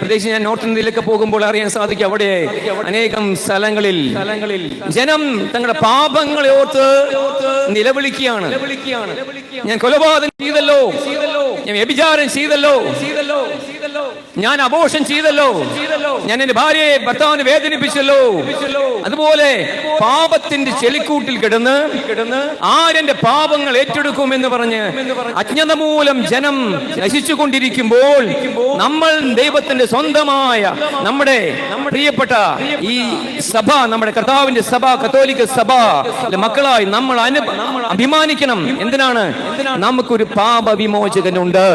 പ്രത്യേകിച്ച് ഞാൻ നോർത്ത് ഇന്ത്യയിലൊക്കെ പോകുമ്പോൾ അറിയാൻ സാധിക്കും, അവിടെ അനേകം സ്ഥലങ്ങളിൽ ജനം തങ്ങളുടെ പാപങ്ങളെ ഓർത്ത് നിലവിളിക്കുകയാണ്. ഞാൻ കൊലപാതകം ചെയ്തല്ലോ, ഞാൻ വ്യഭിചാരം ചെയ്തല്ലോ, ഞാൻ അബോർഷൻ ചെയ്തല്ലോ, ഞാൻ എന്റെ ഭാര്യയെ ഭർത്താവിനെ വേദനിപ്പിച്ചല്ലോ. അതുപോലെ പാപത്തിന്റെ ചെളിക്കൂട്ടിൽ കിടന്ന് ആരെന്റെ പാപങ്ങൾ ഏറ്റെടുക്കും എന്ന് പറഞ്ഞ് അജ്ഞത മൂലം ജനം നശിച്ചുകൊണ്ടിരിക്കുമ്പോൾ നമ്മൾ ദൈവത്തിന്റെ സ്വന്തമായ നമ്മുടെ പ്രിയപ്പെട്ട ഈ സഭ, നമ്മുടെ കർത്താവിന്റെ സഭ, കത്തോലിക്ക സഭ മക്കളായി നമ്മൾ അഭിമാനിക്കണം. എന്തിനാണ്? നമുക്കൊരു പാപ വിമോചകനുണ്ട്.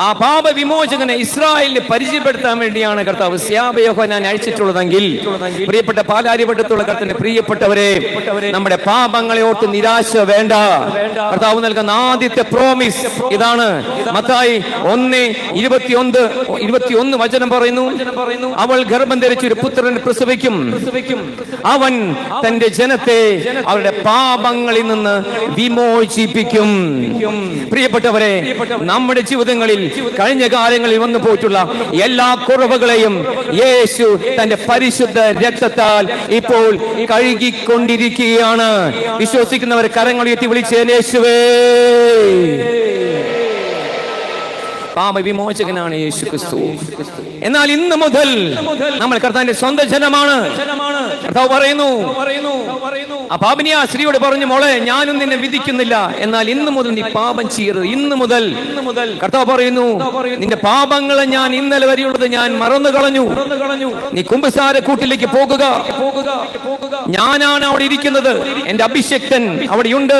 ആ പാപ വിമോചകനെ ഇസ്രായേലിനെ പരിചയപ്പെടുത്താൻ വേണ്ടിയാണ് കർത്താവ് സ്യാബയോഹന്നാനെ അയച്ചിട്ടുള്ളതെങ്കിൽ, പ്രിയപ്പെട്ട പാലാരിവട്ടത്തുള്ള കർത്താവിന്റെ പ്രിയപ്പെട്ടവരെ, നമ്മുടെ പാപങ്ങളെ ഓർത്ത് നിരാശ വേണ്ട. കർത്താവ് നൽകുന്ന ആദ്യത്തെ പ്രോമിസ് ഇതാണ്. മത്തായി 1:21 വചനം പറയുന്നു, അവൾ ഗർഭം ധരിച്ച് ഒരു പുത്രനെ പ്രസവിക്കും, അവൻ തന്റെ ജനത്തെ അവരുടെ പാപങ്ങളിൽ നിന്ന് വിമോചിപ്പിക്കും. പ്രിയപ്പെട്ടവരെ, നമ്മുടെ ജീവിതങ്ങളിൽ കഴിഞ്ഞ കാലങ്ങളിൽ വന്നു പോയിട്ടുള്ള എല്ലാ കുറവുകളെയും യേശു തന്റെ പരിശുദ്ധ രക്തത്താൽ ഇപ്പോൾ കഴുകിക്കൊണ്ടിരിക്കുകയാണ്. വിശ്വസിക്കുന്നവർ കരങ്ങൾ ഉയർത്തി വിളിച്ച് യേശുവേ, പാപവിമോചകനാണ് യേശു ക്രിസ്തു. എന്നാൽ ഇന്ന് മുതൽ നമ്മൾ കർത്താവിന്റെ സ്വന്തം ജനമാണ്. കർത്താവ് പറയുന്നു, ആ പാപിനിയാ സ്ത്രീയോട് പറഞ്ഞു, മോളെ ഞാനും നിന്നെ വിധിക്കുന്നില്ല, എന്നാൽ ഇന്ന് മുതൽ നീ പാപം ചെയ്യരുത്. ഇന്ന് മുതൽ കർത്താവ് പറയുന്നു, നിന്റെ പാപങ്ങളെ ഞാൻ ഇന്നലെ വരെയുള്ളത് ഞാൻ മറന്നു കളഞ്ഞു. നീ കുമ്പസാര കൂട്ടിലേക്ക് പോകുക. ഞാനാണ് അവിടെ ഇരിക്കുന്നത്, എന്റെ അഭിഷക്തൻ അവിടെയുണ്ട്.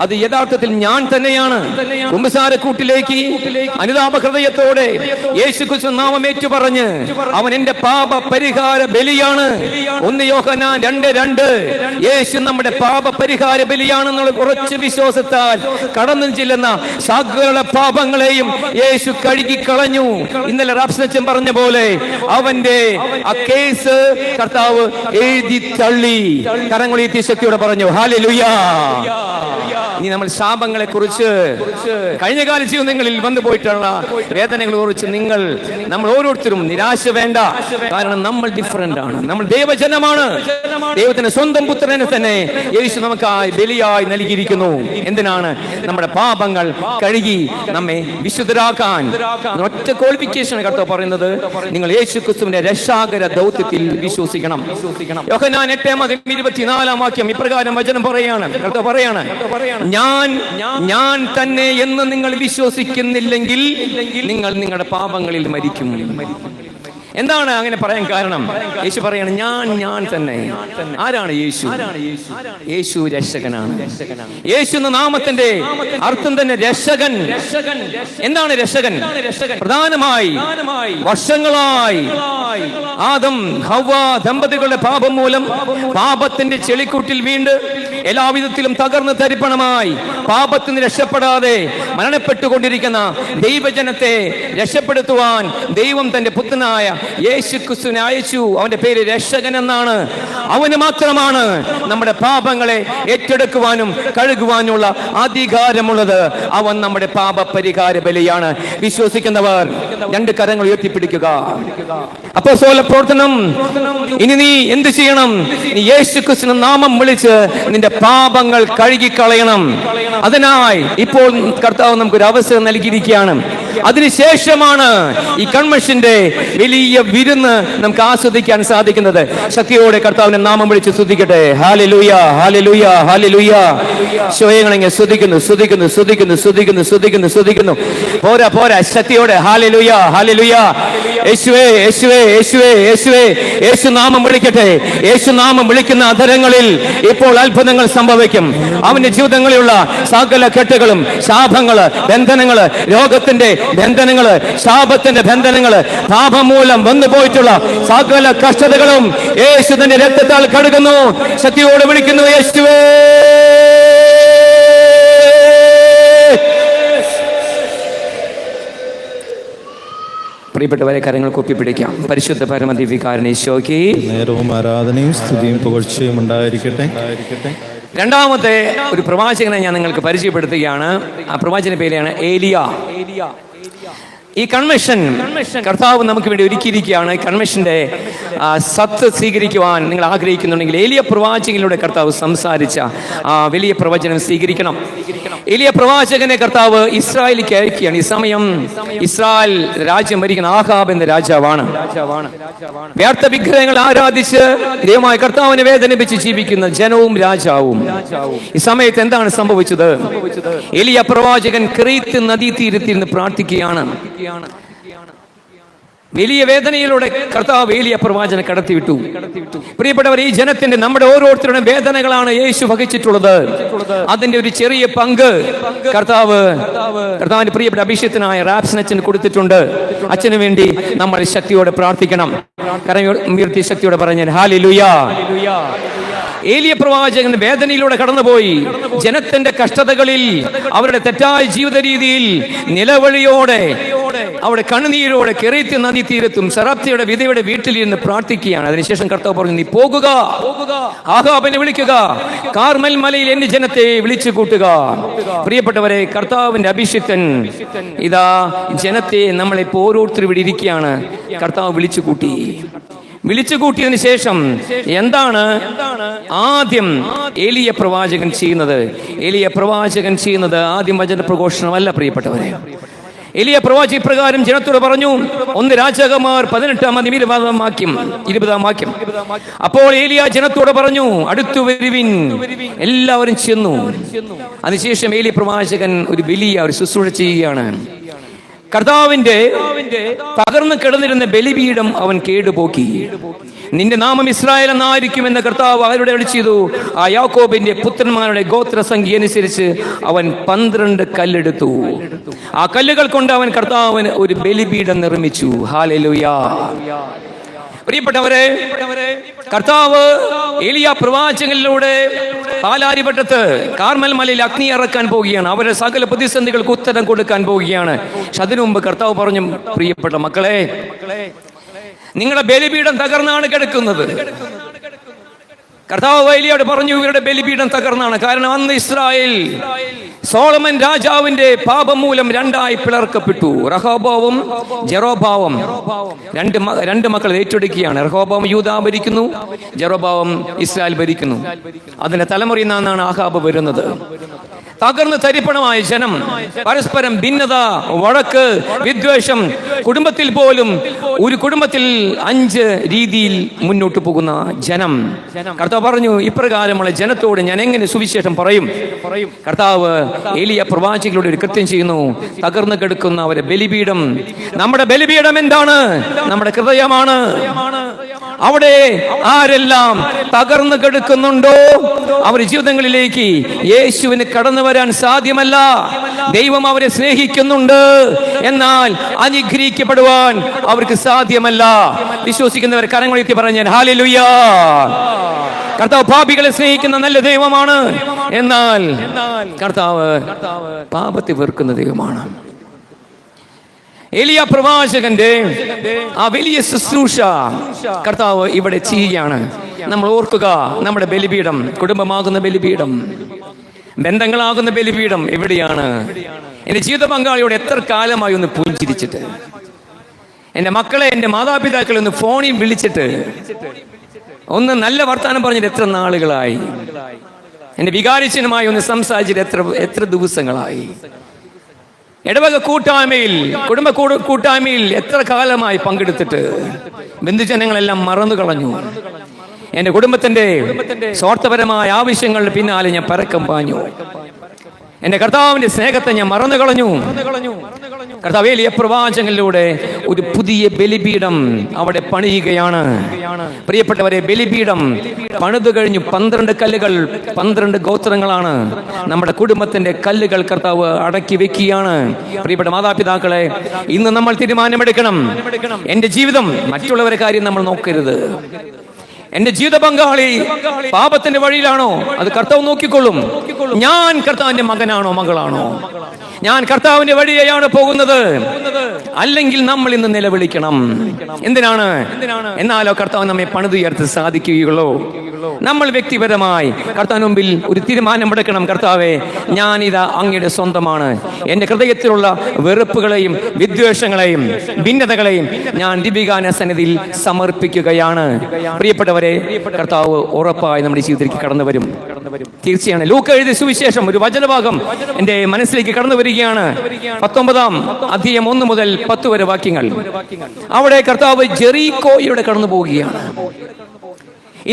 അത് യഥാർത്ഥത്തിൽ ഞാൻ തന്നെയാണ്. കുമ്പസാര കൂട്ടിലേക്ക് അനുതാപ ഹൃദയത്തോടെ യേശു ക്രിസ്തു നാമം ഏറ്റു പറഞ്ഞ് അവൻ എന്റെ പാപ പരിഹാര ബലിയാണ്. 1 യോഹന്നാൻ 2:2 യേശു നമ്മുടെ പാപ പരിഹാര ബലിയാണെന്നുള്ള ഉറച്ച വിശ്വാസത്താൽ കടന്നു ചെല്ലുന്ന സകല പാപങ്ങളെയും യേശു കഴുകി കളഞ്ഞു. ഇന്നലെ റാപ്സച്ചൻ പറഞ്ഞ പോലെ അവന്റെ ആ കേസ് കർത്താവ് എഴുതി തള്ളി. കരങ്ങളുയർത്തി ശക്തിയോടെ പറഞ്ഞു ഹല്ലേലൂയ. ഇനി നമ്മൾ ശാപങ്ങളെ കുറിച്ച്, കഴിഞ്ഞ കാല ജീവിതങ്ങളിൽ വന്നു പോയിട്ടുള്ള വേദനകളെ കുറിച്ച് നമ്മൾ ഓരോരുത്തരും നിരാശ വേണ്ട. കാരണം നമ്മൾ ഡിഫറന്റ് ആണ്, നമ്മൾ ദൈവജനമാണ്. ദൈവത്തിന്റെ സ്വന്തം പുത്രനെ തന്നെ യേശു നമുക്ക് ബലിയായി നൽകിയിരിക്കുന്നു. എന്തിനാണ്? നമ്മുടെ പാപങ്ങൾ കഴുകി നമ്മെ വിശുദ്ധരാക്കാൻ. ഒറ്റ ക്വാളിഫിക്കേഷൻ കർത്താവ് പറയുന്നത്, നിങ്ങൾ യേശു ക്രിസ്തുവിന്റെ രക്ഷാകര ദൗത്യത്തിൽ വിശ്വസിക്കണം. യോഹന്നാൻ 8:24 ഇപ്രകാരം വചനം പറയാണ്, കർത്താവ് പറയാണ്, ഞാൻ തന്നെ എന്ന് നിങ്ങൾ വിശ്വസിക്കുന്നില്ലെങ്കിൽ നിങ്ങൾ നിങ്ങളുടെ പാപങ്ങളിൽ മരിക്കും. എന്താണ് അങ്ങനെ പറയാൻ കാരണം? യേശു പറയാണ്, ഞാൻ തന്നെ. ആരാണ് യേശു? യേശു രക്ഷകനാണ്. യേശു എന്ന നാമത്തിന്റെ അർത്ഥം തന്നെ രക്ഷകൻ. എന്താണ് രക്ഷകൻ? പ്രധാനമായി വർഷങ്ങളായി ആദം ഹവ്വ ദമ്പതികളുടെ പാപം മൂലം പാപത്തിന്റെ ചെളിക്കൂട്ടിൽ വീണ്ട് എല്ലാവിധത്തിലും തകർന്ന് തരിപ്പണമായി പാപത്തിന് രക്ഷപ്പെടാതെ മരണപ്പെട്ടുകൊണ്ടിരിക്കുന്ന ദൈവജനത്തെ രക്ഷപ്പെടുത്തുവാൻ ദൈവം തന്റെ പുത്രനായ യേശു ക്രിസ്തുവിനെ അയച്ചു. അവന്റെ പേര് രക്ഷകൻ എന്നാണ്. അവന് മാത്രമാണ് നമ്മുടെ പാപങ്ങളെ ഏറ്റെടുക്കുവാനും കഴുകുവാനുള്ള അധികാരമുള്ളത്. അവൻ നമ്മുടെ പാപ പരിഹാര ബലിയാണ്. വിശ്വസിക്കുന്നവർ 2 കരങ്ങൾ ഉയർത്തിപ്പിടിക്കുക. അപ്പോസ്തല പ്രവർത്തനം. ഇനി നീ എന്ത് ചെയ്യണം? നീ യേശു ക്രിസ്തുവിന്റെ നാമം വിളിച്ച് നിന്റെ പാപങ്ങൾ കഴുകിക്കളയണം. അതിനായി ഇപ്പോൾ കർത്താവ് നമുക്കൊരു അവസരം നൽകിയിരിക്കുകയാണ്. അതിനുശേഷമാണ് ഈ കൺവെൻഷന്റെ വലിയ വിരുന്ന് നമുക്ക് ആസ്വദിക്കാൻ സാധിക്കുന്നത്. ശക്തിയോടെ കർത്താവിന്റെ നാമം വിളിച്ച് സ്തുതിക്കട്ടെ. Hallelujah, hallelujah, hallelujah. ശോയങ്ങളെ സ്തുതിക്കുന്നു, സ്തുതിക്കുന്നു, സ്തുതിക്കുന്നു, സ്തുതിക്കുന്നു, സ്തുതിക്കുന്നു, സ്തുതിക്കുന്നു. പോരാ, ശക്തിയോടെ ഹല്ലേലൂയ, ഹല്ലേലൂയ. യേശുവേ, യേശുവേ, യേശുവേ, യേശുവേ. യേശു നാമം വിളിക്കട്ടെ. യേശു നാമം വിളിക്കുന്ന അധരങ്ങളിൽ ഇപ്പോൾ അത്ഭുതങ്ങൾ സംഭവിക്കും. അവന്റെ ജീവിതങ്ങളിലുള്ള സകല കെട്ടുകളും, ശാപങ്ങള്, ബന്ധനങ്ങള്, രോഗത്തിന്റെ ബന്ധനങ്ങള്, ശാപത്തിന്റെ ബന്ധനങ്ങള്, പാപം മൂലം വന്നു പോയിട്ടുള്ള സകല കഷ്ടതകളും യേശു തന്റെ രക്തത്താൽ കഴുകുന്നു. ശക്തിയോടെ വിളിക്കുന്നു, യേശുവേ. പ്രിയപ്പെട്ടവരെ, കരങ്ങൾ കുപ്പിപ്പിടിക്കാം. പരിശുദ്ധ പരമദിവ്യകാരൻ ഈശോയ്ക്ക് നേരവും ആരാധനയും സ്തുതിയും പുകഴ്ചയും ഉണ്ടായിരിക്കട്ടെ. രണ്ടാമത്തെ ഒരു പ്രവാചകനെ ഞാൻ നിങ്ങൾക്ക് പരിചയപ്പെടുത്തുകയാണ്. ആ പ്രവാചകന്റെ പേരാണ് ഏലിയ. ഈ കൺവെൻഷൻ കർത്താവ് നമുക്ക് വേണ്ടി ഒരുക്കിയിരിക്കുകയാണ്. കൺവെൻഷന്റെ സത്ത് സ്വീകരിക്കുവാൻ നിങ്ങൾ ആഗ്രഹിക്കുന്നുണ്ടെങ്കിൽ ഏലിയ പ്രവാചകനിലൂടെ കർത്താവ് സംസാരിച്ച ആ വലിയ പ്രവചനം സ്വീകരിക്കണം. ഏലിയ പ്രവാചകനെ കർത്താവ് ഇസ്രായേലിലേക്ക് അയക്കുകയാണ്. ഈ സമയം ഇസ്രായേൽ രാജ്യം ഭരിക്കുന്ന ആഹാബ് എന്ന രാജാവാണ്. വ്യർത്ഥ വിഗ്രഹങ്ങൾ ആരാധിച്ച് ദൈവമായ കർത്താവിനെ വേദനിപ്പിച്ച് ജീവിക്കുന്ന ജനവും രാജാവും. ഈ സമയത്ത് എന്താണ് സംഭവിച്ചത്? ഏലിയ പ്രവാചകൻ ക്രീത്ത് നദീതീരത്തിരുന്ന് പ്രാർത്ഥിക്കുകയാണ്. വലിയ വേദനയിലൂടെ കർത്താവ് ഏലിയ പ്രവാചകനെ കടത്തിവിട്ടു. പ്രിയപ്പെട്ടവർ, ഈ ജനത്തിന്റെ, നമ്മുടെ ഓരോരുത്തരുടെയും വേദനകളാണ് യേശു വഹിച്ചിട്ടുള്ളത്. അതിന്റെ ഒരു ചെറിയ പങ്ക് കർത്താവിന്റെ പ്രിയപ്പെട്ട അഭിഷേകത്തിനായ റാപ്സൻ അച്ഛന് കൊടുത്തിട്ടുണ്ട്. അച്ഛന് വേണ്ടി നമ്മൾ ശക്തിയോടെ പ്രാർത്ഥിക്കണം. കരമുയർത്തി ശക്തിയോടെ പറഞ്ഞാൽ ഹല്ലേലൂയ. ഏലിയ പ്രവാചകൻ വേദനയിലൂടെ കടന്നുപോയി. ജനത്തിന്റെ കഷ്ടതകളിൽ, അവരുടെ തെറ്റായ ജീവിത രീതിയിൽ നിലവിളിയോടെ, അവിടെ കണ്ണുനീരോടെ കെറീത്ത് നദീ തീരത്തും സറാപ്തിയുടെ വിധവയുടെ വീട്ടിലിരുന്ന് പ്രാർത്ഥിക്കുകയാണ്. അതിനുശേഷം കർത്താവ് പറഞ്ഞു, നീ പോകുക, ആഹാബിനെ വിളിക്കുക, കാർമൽ മലയിൽ എന്റെ ജനത്തെ വിളിച്ചു കൂട്ടുക. പ്രിയപ്പെട്ടവരെ, കർത്താവിന്റെ അഭിഷിക്തൻ ഇതാ ജനത്തെ, നമ്മളിപ്പോ ഓരോരുത്തരും ഇവിടെ ഇരിക്കുകയാണ്. കർത്താവ് വിളിച്ചു കൂട്ടിയതിനു ശേഷം എന്താണ് ആദ്യം ഏലിയ പ്രവാചകൻ ചെയ്യുന്നത്? ഏലിയ പ്രവാചകൻ ചെയ്യുന്നത് ആദ്യം വചന പ്രഘോഷണമല്ല. പ്രിയപ്പെട്ടവരെ, എലിയ പ്രവാചി പ്രകാരം ജനത്തോട് പറഞ്ഞു, 1 രാജാക്കന്മാർ 20 വാക്യം. അപ്പോൾ ഏലിയ ജനത്തോട് പറഞ്ഞു, അടുത്തു വരുവിൻ. എല്ലാവരും ചെന്നു. അതിനുശേഷം ഏലിയ പ്രവാചകൻ ഒരു വലിയ ശുശ്രൂഷ ചെയ്യുകയാണ്. കർത്താവിന്റെ തകർന്നു കിടന്നിരുന്ന ബലിപീഠം അവൻ കേടുപോക്കി. നിന്റെ നാമം ഇസ്രായേൽ എന്നായിരിക്കും എന്ന കർത്താവ് അവരുടെ അരുളി ചെയ്തു. ആ യാക്കോബിന്റെ പുത്രന്മാരുടെ ഗോത്രസംഖ്യ അനുസരിച്ച് അവൻ 12 കല്ലെടുത്തു. ആ കല്ലുകൾ കൊണ്ട് അവൻ കർത്താവിന് ഒരു ബലിപീഠം നിർമ്മിച്ചു. ഹല്ലേലൂയാ. പ്രിയപ്പെട്ടവരെ, കർത്താവ് ഏലിയ പ്രവാചകനിലൂടെ പാലാരിവട്ടത്ത് കാർമൽ മലയിൽ അഗ്നി ഇറക്കാൻ പോവുകയാണ്. അവരുടെ സകല പ്രതിസന്ധികൾക്ക് ഉത്തരം കൊടുക്കാൻ പോവുകയാണ്. പക്ഷെ അതിനു മുമ്പ് കർത്താവ് പറഞ്ഞു, പ്രിയപ്പെട്ട മക്കളെ, നിങ്ങളുടെ ബലിപീഠം തകർന്നാണ് കിടക്കുന്നത്. കർത്താവ് ഏലിയോട് പറഞ്ഞു, ഇവരുടെ ബലിപീഠം തകർന്നാണ്. കാരണം അന്ന് ഇസ്രായേൽ സോളമൻ രാജാവിന്റെ പാപം മൂലം 2ആയി പിളർക്കപ്പെട്ടു. റഹോബോവും ജെറോബാവും രണ്ട് മക്കൾ ഏറ്റെടുക്കുകയാണ്. റഹോബോം യൂദാ ഭരിക്കുന്നു, ജെറോബാവും ഇസ്രായേൽ ഭരിക്കുന്നു. അതിന്റെ തലമുറയിൽ നിന്നാണ് ആഹാബ് വരുന്നത്. തകർന്ന് തരിപ്പണമായ ജനം, പരസ്പരം ഭിന്നത, വഴക്ക്, വിദ്വേഷം, കുടുംബത്തിൽ പോലും ഒരു കുടുംബത്തിൽ 5 രീതിയിൽ മുന്നോട്ട് പോകുന്ന ജനം. കർത്താവ് പറഞ്ഞു, ഇപ്രകാരമുള്ള ജനത്തോട് ഞാൻ എങ്ങനെ സുവിശേഷം പറയും? കർത്താവ് ഏലിയ പ്രവാചകരുടെ ഒരു കൃത്യം ചെയ്യുന്നു. തകർന്നു കിടക്കുന്ന അവരുടെ ബലിപീഠം. നമ്മുടെ ബലിപീഠം എന്താണ്? നമ്മുടെ ഹൃദയമാണ്. അവിടെ ആരെല്ലാം തകർന്നു കിടക്കുന്നുണ്ടോ അവരുടെ ജീവിതങ്ങളിലേക്ക് യേശുവിന് കടന്നു വരാൻ സാധ്യമല്ല. ദൈവം അവരെ സ്നേഹിക്കുന്നുണ്ട്, എന്നാൽ അനുഗ്രഹിക്കപ്പെടുവാൻ അവർക്ക് സാധ്യമല്ല. വിശ്വസിക്കുന്നവർ കരങ്ങൾ ഉയർത്തി പറഞ്ഞാൽ ഹല്ലേലൂയാ. കർത്താവ് പാപികളെ സ്നേഹിക്കുന്ന നല്ല ദൈവമാണ്, എന്നാൽ കർത്താവ് പാപത്തെ വെറുക്കുന്ന ദൈവമാണ്. ഏലിയ പ്രവാചകന്റെ ആ വലിയ ശുശ്രൂഷ കർത്താവ് ഇവിടെ ചെയ്യുകയാണ്. നമ്മൾ ഓർക്കുക, നമ്മുടെ ബലിപീഠം, കുടുംബമാകുന്ന ബലിപീഠം, ബന്ധങ്ങളാകുന്ന ബലിപീഠം എവിടെയാണ്? എന്റെ ജീവിത പങ്കാളിയോട് എത്ര കാലമായി ഒന്ന് പുഞ്ചിരിച്ചിട്ട്, എന്റെ മക്കളെ, എന്റെ മാതാപിതാക്കളെ ഒന്ന് ഫോണിൽ വിളിച്ചിട്ട് ഒന്ന് നല്ല വർത്താനം പറഞ്ഞിട്ട് എത്ര നാളുകളായി? എന്റെ വികാരിച്ചനുമായി ഒന്ന് സംസാരിച്ചിട്ട് എത്ര ദിവസങ്ങളായി? ഇടവക കൂട്ടായ്മയിൽ, കുടുംബ കൂട്ടായ്മയിൽ എത്ര കാലമായി പങ്കെടുത്തിട്ട് ബന്ധുജനങ്ങളെല്ലാം മറന്നു കളഞ്ഞു. എന്റെ കുടുംബത്തിന്റെ സ്വാർത്ഥപരമായ ആവശ്യങ്ങളുടെ പിന്നാലെ ഞാൻ പരക്കം പാഞ്ഞു. എന്റെ കർത്താവിന്റെ സ്നേഹത്തെ ഞാൻ മറന്നു കളഞ്ഞു. കർത്താവ് ഏലിയ പ്രവാചകനിലൂടെ ഒരു പുതിയ ബലിപീഠം അവിടെ പണിയുകയാണ്. പ്രിയപ്പെട്ടവരെ, ബലിപീഠം പണിതു കഴിഞ്ഞു. 12 കല്ലുകൾ, 12 ഗോത്രങ്ങളാണ് നമ്മുടെ കുടുംബത്തിന്റെ കല്ലുകൾ കർത്താവ് അടക്കി വെക്കുകയാണ്. പ്രിയപ്പെട്ട മാതാപിതാക്കളെ, ഇന്ന് നമ്മൾ തീരുമാനമെടുക്കണം. എന്റെ ജീവിതം, മറ്റുള്ളവരുടെ കാര്യം നമ്മൾ നോക്കരുത്. എന്റെ ജീവിത പങ്കാളി പാപത്തിന്റെ വഴിയിലാണോ? അത് കർത്താവ് നോക്കിക്കൊള്ളും. ഞാൻ കർത്താവിന്റെ മകനാണോ, മകളാണോ? ഞാൻ കർത്താവിന്റെ വഴിയെയാണ് പോകുന്നത്. അല്ലെങ്കിൽ നമ്മൾ ഇന്ന് നിലവിളിക്കണം. എന്തിനാണ്? എന്നാലോ കർത്താവ് നമ്മെ പണിതുയർത്ത് സാധിക്കുകയുള്ളൂ. നമ്മൾ വ്യക്തിപരമായി കർത്താവിന് മുമ്പിൽ ഒരു തീരുമാനമെടുക്കണം. കർത്താവെ, ഞാനിതാ അങ്ങയുടെ സ്വന്തമാണ്. എന്റെ ഹൃദയത്തിലുള്ള വെറുപ്പുകളെയും വിദ്വേഷങ്ങളെയും ഭിന്നതകളെയും ഞാൻ ദീപികാന സന്നിധിയിൽ സമർപ്പിക്കുകയാണ്. പ്രിയപ്പെട്ടവരെ, കർത്താവ് ഉറപ്പായി നമ്മുടെ ജീവിതത്തിലേക്ക് കടന്നു വരും. തീർച്ചയാണ്. ലൂക്ക എഴുതിയ സുവിശേഷം ഒരു വചനഭാഗം എന്റെ മനസ്സിലേക്ക് കടന്നു വരികയാണ്. 19-ാം അധ്യായം 1 മുതൽ 10 വരെ വാക്യങ്ങൾ. അവിടെ കർത്താവ് ജെറീക്കോയിലൂടെ കടന്നു പോവുകയാണ്.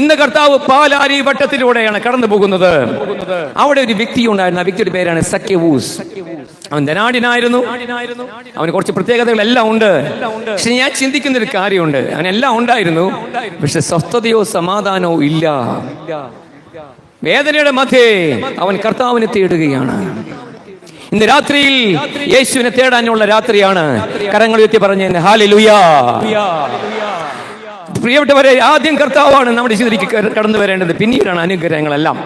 ഇന്ന് കർത്താവ് പാലാരി വട്ടത്തിലൂടെയാണ് കടന്നു പോകുന്നത്. അവിടെ ഒരു വ്യക്തി ഉണ്ടായിരുന്നു. ആ വ്യക്തിയുടെ പേരാണ് സക്കേവൂസ്. അവൻ ധനാഢ്യനായിരുന്നു. അവന് കുറച്ച് പ്രത്യേകതകളെല്ലാം ഉണ്ട്. പക്ഷെ ഞാൻ ചിന്തിക്കുന്ന ഒരു കാര്യമുണ്ട്. അവനെല്ലാം ഉണ്ടായിരുന്നു, പക്ഷെ സ്വസ്ഥതയോ സമാധാനമോ ഇല്ല. വേദനയുടെ മധ്യേ അവൻ കർത്താവിനെ തേടുകയാണ്. ഇന്ന് രാത്രിയിൽ യേശുവിനെ തേടാനുള്ള രാത്രിയാണ്. കരങ്ങൾ ഉയർത്തി പറഞ്ഞ ഹല്ലേലൂയാ. പ്രിയപ്പെട്ടവരെ, ആദ്യം കർത്താവാണ് നമ്മുടെ ജീവിതത്തിലേക്ക് കടന്നു വരേണ്ടത്, പിന്നീടാണ് അനുഗ്രഹങ്ങളെല്ലാം.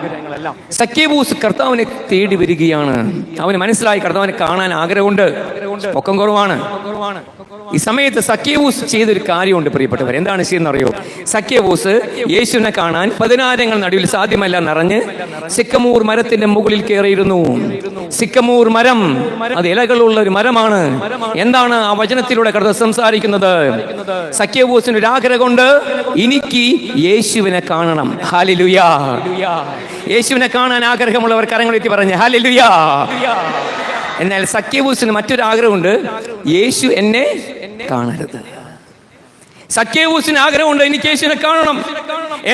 സക്കേവൂസ് കർത്താവിനെ തേടി വരികയാണ്. അവന് മനസ്സിലായി കർത്താവിനെ കാണാൻ ആഗ്രഹമുണ്ട്, പൊക്കം കുറവാണ്. ഈ സമയത്ത് സക്കേവൂസ് ചെയ്തൊരു കാര്യമുണ്ട് പ്രിയപ്പെട്ടവർ. എന്താണ് ചെയ്യുന്നറിയോ? സക്കേവൂസ് യേശുവിനെ കാണാൻ 10,000 നടുവിൽ സാധ്യമല്ല നിറഞ്ഞ് സിക്കമൂർ മരത്തിന്റെ മുകളിൽ കയറിയിരുന്നു. സിക്കമൂർ മരം അത് ഇലകളുള്ള ഒരു മരമാണ്. എന്താണ് ആ വചനത്തിലൂടെ കർത്താവ് സംസാരിക്കുന്നത്? സക്കേവൂസിന് ഒരു ആഗ്രഹമുണ്ട്, എനിക്ക് യേശുവിനെ കാണണം. എന്നാൽ സക്കേവൂസിന് മറ്റൊരു ആഗ്രഹമുണ്ട്, യേശു എന്നെ കാണരുത്. സക്കേവൂസിന് ആഗ്രഹമുണ്ട്, എനിക്ക് യേശുവിനെ കാണണം.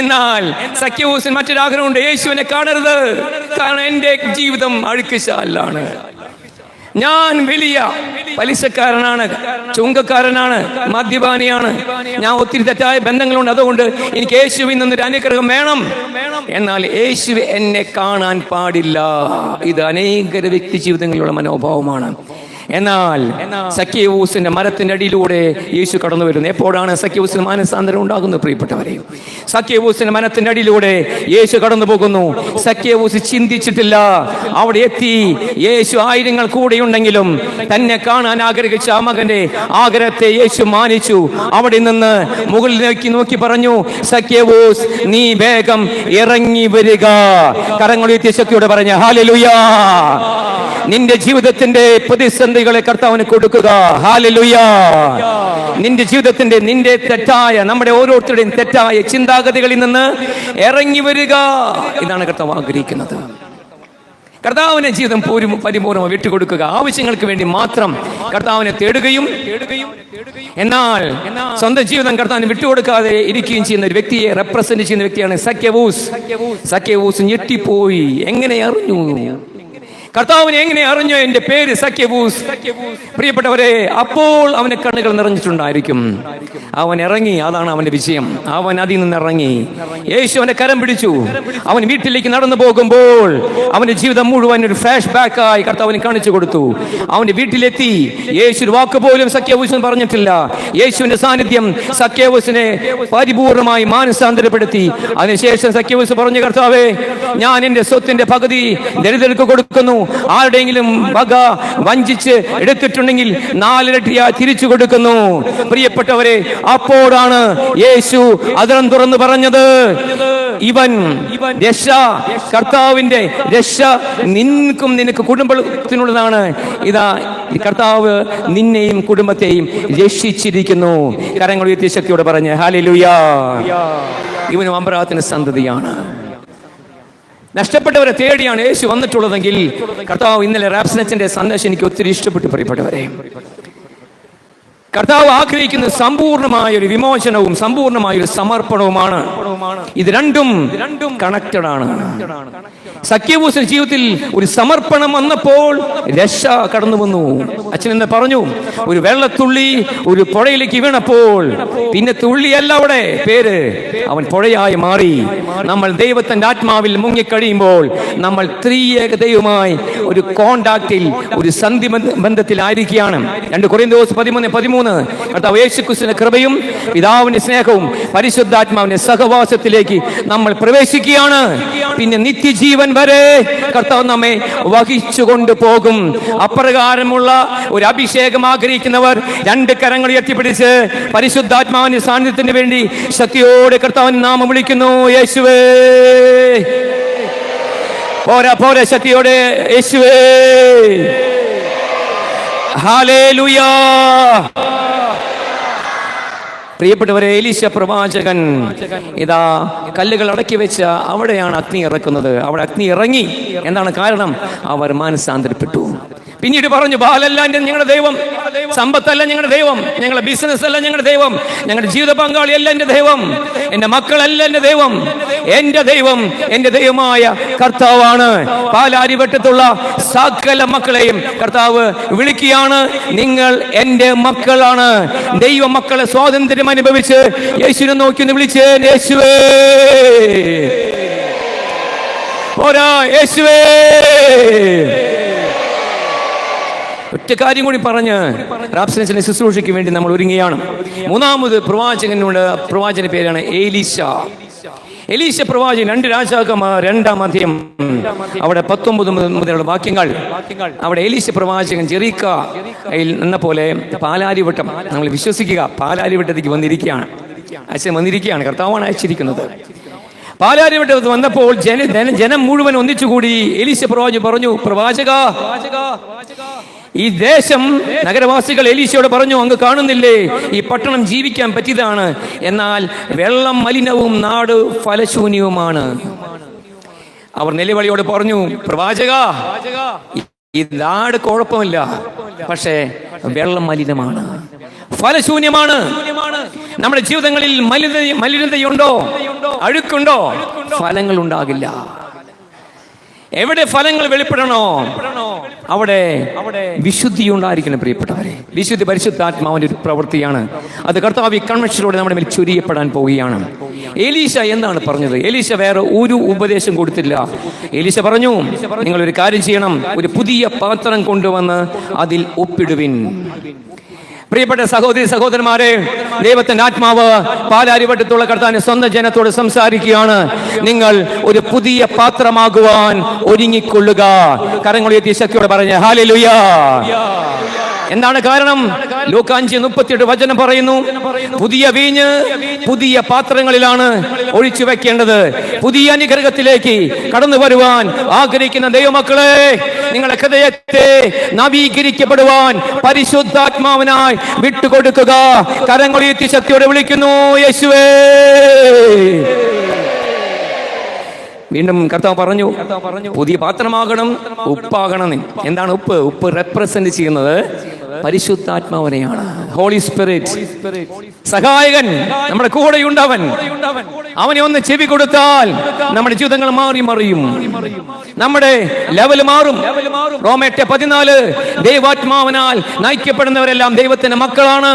എന്നാൽ സക്കേവൂസിന് മറ്റൊരാഗ്രഹമുണ്ട്, യേശുവിനെ കാണരുത്. കാരണം എൻ്റെ ജീവിതം അഴുക്കുശാലാണ്, ഞാൻ വലിയ പലിശക്കാരനാണ്, ചുങ്കക്കാരനാണ്, മദ്യപാനിയാണ്, ഞാൻ ഒത്തിരി തെറ്റായ ബന്ധങ്ങളുണ്ട്, അതുകൊണ്ട് എനിക്ക് യേശുവിൽ നിന്നൊരു അനുഗ്രഹം വേണം. എന്നാൽ യേശു എന്നെ കാണാൻ പാടില്ല. ഇത് അനേക വ്യക്തി ജീവിതങ്ങളിലുള്ള മനോഭാവമാണ്. എന്നാൽ സക്കേവൂസിന്റെ മരത്തിന്റെ അടിയിലൂടെ യേശു കടന്നു വരുന്നു. എപ്പോഴാണ് സക്കേവൂസിന് മാനസാന്തരം ഉണ്ടാകുന്നത്? പ്രിയപ്പെട്ടവരെ, സക്കേവൂസിന്റെ മരത്തിന്റെ അടിയിലൂടെ യേശു കടന്നു പോകുന്നു. സക്കേവൂസ് ചിന്തിച്ചിട്ടില്ല. അവിടെ എത്തി. യേശു ആയിരങ്ങൾ കൂടെയുണ്ടെങ്കിലും തന്നെ കാണാൻ ആഗ്രഹിച്ച ആ മകന്റെ ആഗ്രഹത്തെ യേശു മാനിച്ചു. അവിടെ നിന്ന് മുകളിലേക്ക് നോക്കി പറഞ്ഞു, സക്കേവൂസ്, നീ വേഗം ഇറങ്ങി വരിക. കരങ്ങളുയർത്തി ശക്തിയോടെ പറഞ്ഞ ഹല്ലേലൂയ. നിന്റെ ജീവിതത്തിന്റെ പ്രതിസന്ധികളെ കർത്താവിന് കൊടുക്കുക. ഹല്ലേലൂയ. നിന്റെ ജീവിതത്തിന്റെ, നിന്റെ തെറ്റായ, നമ്മുടെ ഓരോരുത്തരുടെയും തെറ്റായ ചിന്താഗതികളിൽ നിന്ന് ഇറങ്ങി വരിക. ഇതാണ് കർത്താവ് ആഗ്രഹിക്കുന്നത്. കർത്താവിനെ ജീവിതം പരിപൂർണ്ണമായി വിട്ടുകൊടുക്കുക. ആവശ്യങ്ങൾക്ക് വേണ്ടി മാത്രം കർത്താവിനെ തേടുകയും എന്നാൽ സ്വന്തം ജീവിതം കർത്താവിന് വിട്ടുകൊടുക്കാതെ ഇരിക്കുകയും ചെയ്യുന്ന ഒരു വ്യക്തിയെ റെപ്രസെന്റ് ചെയ്യുന്ന വ്യക്തിയാണ് സക്കേവൂസ്. സക്കേവൂസ് ഞെട്ടിപ്പോയി. എങ്ങനെ അറിഞ്ഞു? കർത്താവിനെ എങ്ങനെ അറിഞ്ഞു എന്റെ പേര് സക്കേവൂസ്? പ്രിയപ്പെട്ടവരെ, അപ്പോൾ അവന്റെ കണ്ണുകൾ നിറഞ്ഞിട്ടുണ്ടായിരിക്കും. അവൻ ഇറങ്ങി, അതാണ് അവന്റെ വിജയം. അവൻ അതിൽ നിന്ന് ഇറങ്ങി. യേശു അവന്റെ കരം പിടിച്ചു. അവൻ വീട്ടിലേക്ക് നടന്നു പോകുമ്പോൾ അവന്റെ ജീവിതം മുഴുവൻ ഒരു ഫ്ലാഷ് ബാക്ക് ആയി കർത്താവിന് കാണിച്ചു കൊടുത്തു. അവന്റെ വീട്ടിലെത്തി. യേശു ഒരു വാക്ക് പോലും സക്കേവൂസിന് പറഞ്ഞിട്ടില്ല. യേശുവിന്റെ സാന്നിധ്യം സക്കേവൂസിനെ പരിപൂർണമായി മാനസാന്തരപ്പെടുത്തി. അതിനുശേഷം സക്കേവൂസ് പറഞ്ഞു, കർത്താവേ, ഞാൻ എന്റെ സ്വത്തിന്റെ പകുതി ദരിദ്രർക്ക് കൊടുക്കുന്നു. ആരുടെയെങ്കിലും വക വഞ്ചിച്ച് എടുത്തിട്ടുണ്ടെങ്കിൽ 4 ഇരട്ടിയായി തിരിച്ചു കൊടുക്കുന്നു. പ്രിയപ്പെട്ടവരെ, അപ്പോഴാണ് യേശു അതിരം തുറന്നു പറഞ്ഞത്, ഇവൻ രക്ഷ, കർത്താവിന്റെ രക്ഷ നിനക്കും നിനക്ക് കുടുംബത്തിനുള്ളതാണ്. ഇതാ കർത്താവ് നിന്നെയും കുടുംബത്തെയും രക്ഷിച്ചിരിക്കുന്നു. കരങ്ങൾ ഉയർത്തി ശക്തിയോടെ പറഞ്ഞ് ഹല്ലേലൂയ. ഇവനും അബ്രാഹത്തിന്റെ സന്തതിയാണ്. നഷ്ടപ്പെട്ടവരെ തേടിയാണ് യേശു വന്നിട്ടുള്ളതെങ്കിൽ കർത്താവ് ഇന്നലെ റാപ്സനച്ചന്റെ സന്ദേശം എനിക്ക് ഒത്തിരി ഇഷ്ടപ്പെട്ടു. പ്രിയപ്പെട്ടവരെ, കർത്താവ് ആഗ്രഹിക്കുന്ന സമ്പൂർണമായ ഒരു വിമോചനവും സമ്പൂർണമായ ഒരു സമർപ്പണവുമാണ്. ഇത് രണ്ടും കണക്റ്റഡ് ആണ്. സക്കേവൂസിന്റെ ജീവിതത്തിൽ ഒരു സമർപ്പണം വന്നപ്പോൾ രക്ഷ കടന്നു വന്നു. അച്ഛൻ എന്ന് പറഞ്ഞു, ഒരു വെള്ളത്തുള്ളി ഒരു പുഴയിലേക്ക് വീണപ്പോൾ പിന്നെ തുള്ളിയല്ല അവിടെ പേര്, അവൻ പുഴയായി മാറി. നമ്മൾ ദൈവത്തിന്റെ ആത്മാവിൽ മുങ്ങിക്കഴിയുമ്പോൾ നമ്മൾ ത്രിയേക ദൈവമായി ഒരു കോണ്ടാക്റ്റിൽ, ഒരു സന്ധി ബന്ധത്തിലായിരിക്കുകയാണ്. 2 കൊരിന്ത്യർ 13:13 കർത്താവ് യേശുക്രിസ്തുവിന്റെ കൃപയും പിതാവിന്റെ സ്നേഹവും പരിശുദ്ധാത്മാവിന്റെ സഹവാസത്തിലേക്ക് നമ്മൾ പ്രവേശിക്കുകയാണ്. പിന്നെ നിത്യജീവൻ വരെ കർത്താവ് നമ്മെ വഹിച്ചു കൊണ്ടുപോകും. അപ്രകാരമുള്ള ഒരു അഭിഷേകം ആഗ്രഹിക്കുന്നവർ 2 കരങ്ങൾ ഉയർത്തിപ്പിടിച്ച് പരിശുദ്ധാത്മാവിന്റെ സാന്നിധ്യത്തിന് വേണ്ടി ശക്തിയോടെ കർത്താവിന്റെ നാമം വിളിക്കുന്നു. യേശുവേ, പോരാ പോരാ, ശക്തിയോടെ യേശുവേ, ഹല്ലേലൂയ. പ്രിയപ്പെട്ടവരെ, എലീശ പ്രവാചകൻ ഇതാ കല്ലുകൾ അടക്കി വെച്ച് അവിടെയാണ് അഗ്നി ഇറക്കുന്നത്. അവിടെ അഗ്നി ഇറങ്ങി. എന്താണ് കാരണം? അവർ മാനസാന്തരപ്പെട്ടു. പിന്നീട് പറഞ്ഞു, ബാലല്ല ഞങ്ങളുടെ ദൈവം, സമ്പത്തല്ല ഞങ്ങളുടെ ദൈവം, ഞങ്ങളുടെ ബിസിനസ് അല്ല ഞങ്ങളുടെ ദൈവം, ഞങ്ങളുടെ ജീവിത പങ്കാളിയല്ല എന്റെ ദൈവം, എന്റെ മക്കളല്ല എന്റെ ദൈവം, എന്റെ ദൈവം എന്റെ ദൈവമായ കർത്താവാണ്. പാലാരിവട്ടത്തുള്ള സകല മക്കളെയും കർത്താവ് വിളിക്കുകയാണ്, നിങ്ങൾ എന്റെ മക്കളാണ്. ദൈവ മക്കളെ സ്വാതന്ത്ര്യം അനുഭവിച്ച് യേശുവിനെ നോക്കി ഒന്ന് വിളിച്ച്, യേശുവേ, പോരാ യേശുവേ. ഒറ്റ കാര്യം കൂടി പറഞ്ഞ് റാപ്സനച്ചന്റെ ശുശ്രൂഷയ്ക്ക് വേണ്ടി നമ്മൾ ഒരുങ്ങുകയാണ്. 3ാമത് പ്രവാചകനുണ്ട്. പ്രവാചകന്റെ പേരാണ് എലീശ. എലീശ പ്രവാചകൻ 2 രാജാക്കന്മാർ 2-ാം അധ്യായം അവിടെ 19 മുതലുള്ള വാക്യങ്ങൾ. അവിടെ എലീശ പ്രവാചകൻ ജെറീക്കയിൽ എന്ന പോലെ പാലാരിവട്ടം, നമ്മൾ വിശ്വസിക്കുക, പാലാരിവട്ടത്തേക്ക് വന്നിരിക്കുകയാണ്. അച്ഛൻ വന്നിരിക്കുകയാണ്, കർത്താവാണ് അയച്ചിരിക്കുന്നത്. പാലാരിവട്ടത്ത് വന്നപ്പോൾ ജനം മുഴുവൻ ഒന്നിച്ചുകൂടി. എലീശ പ്രവാചകൻ പറഞ്ഞു, പ്രവാചക, ഈ ദേശം, നഗരവാസികൾ എലീശയോട് പറഞ്ഞു, അങ്ങ് കാണുന്നില്ലേ, ഈ പട്ടണം ജീവിക്കാൻ പറ്റിയതാണ്, എന്നാൽ വെള്ളം മലിനവും നാട് ഫലശൂന്യവുമാണ്. അവർ നിലവിളിയോട് പറഞ്ഞു, പ്രവാചക, ഈ നാട് കുഴപ്പമില്ല, പക്ഷേ വെള്ളം മലിനമാണ്, ഫലശൂന്യമാണ്. നമ്മുടെ ജീവിതങ്ങളിൽ മലിനതയുണ്ടോ, അഴുക്കുണ്ടോ, ഫലങ്ങൾ ഉണ്ടാകില്ല. എവിടെ ഫലങ്ങൾ വെളിപ്പെടണോ അവിടെ വിശുദ്ധി ഉണ്ടായിരിക്കണം പ്രിയപ്പെട്ടവരെ. വിശുദ്ധി പരിശുദ്ധാത്മാവിന്റെ ഒരു പ്രവൃത്തിയാണ്. അത് കർത്താവ് ഈ കൺവെൻഷനിലൂടെ നമ്മുടെ മേൽ ചൊരിയപ്പെടാൻ പോവുകയാണ്. എലീശ എന്താണ് പറഞ്ഞത്? എലീശ വേറെ ഒരു ഉപദേശം കൊടുത്തില്ല. എലീശ പറഞ്ഞു, നിങ്ങൾ ഒരു കാര്യം ചെയ്യണം, ഒരു പുതിയ പാത്രം കൊണ്ടുവന്ന് അതിൽ ഒപ്പിടുവിൻ. പ്രിയപ്പെട്ട സഹോദരി സഹോദരന്മാരെ, ദൈവത്തിന്റെ ആത്മാവ് പാലാരിവട്ടത്തുള്ള കർത്താവിന്റെ സ്വന്തം ജനത്തോട് സംസാരിക്കുകയാണ്. നിങ്ങൾ ഒരു പുതിയ പാത്രമാകുവാൻ ഒരുങ്ങിക്കൊള്ളുക. കരങ്ങൾ ഉയർത്തി ശക്തിയോടെ പറഞ്ഞ ഹല്ലേലൂയ. എന്താണ് കാരണം? ലൂക്കാ 5:38 വചനം പറയുന്നു, പുതിയ വീഞ്ഞ് പുതിയ പാത്രങ്ങളിലാണ് ഒഴിച്ചു വെക്കേണ്ടത്. പുതിയ അനുഗ്രഹത്തിലേക്ക് കടന്നു വരുവാൻ ആഗ്രഹിക്കുന്ന ദൈവമക്കളെ, നിങ്ങളുടെ ഹൃദയത്തെ നവീകരിക്കപ്പെടുവാൻ പരിശുദ്ധാത്മാവിനായി വിട്ടുകൊടുക്കുക. കരങ്ങൾ ഉയർത്തി ശക്തിയോടെ വിളിക്കുന്നു, യേശുവേ. വീണ്ടും കർത്താവ് പറഞ്ഞു, പുതിയ പാത്രമാകണം, ഉപ്പാകണം. എന്താണ് ഉപ്പ്? ഉപ്പ് റെപ്രസെന്റ് ചെയ്യുന്നത് പരിശുദ്ധാത്മാവിനെയാണ്. ഹോളി സ്പിരിറ്റ്, സഹായകൻ നമ്മുടെ കൂടെയുണ്ടവൻ. അവനെ ഒന്ന് ചെവി കൊടുത്താൽ നമ്മുടെ ജീവിതങ്ങൾ മാറി മറിയും, നമ്മുടെ ലെവൽ മാറും. റോമ 8:14 ദൈവാത്മാവിനാൽ നയിക്കപ്പെടുന്നവരെല്ലാം ദൈവത്തിന്റെ മക്കളാണ്.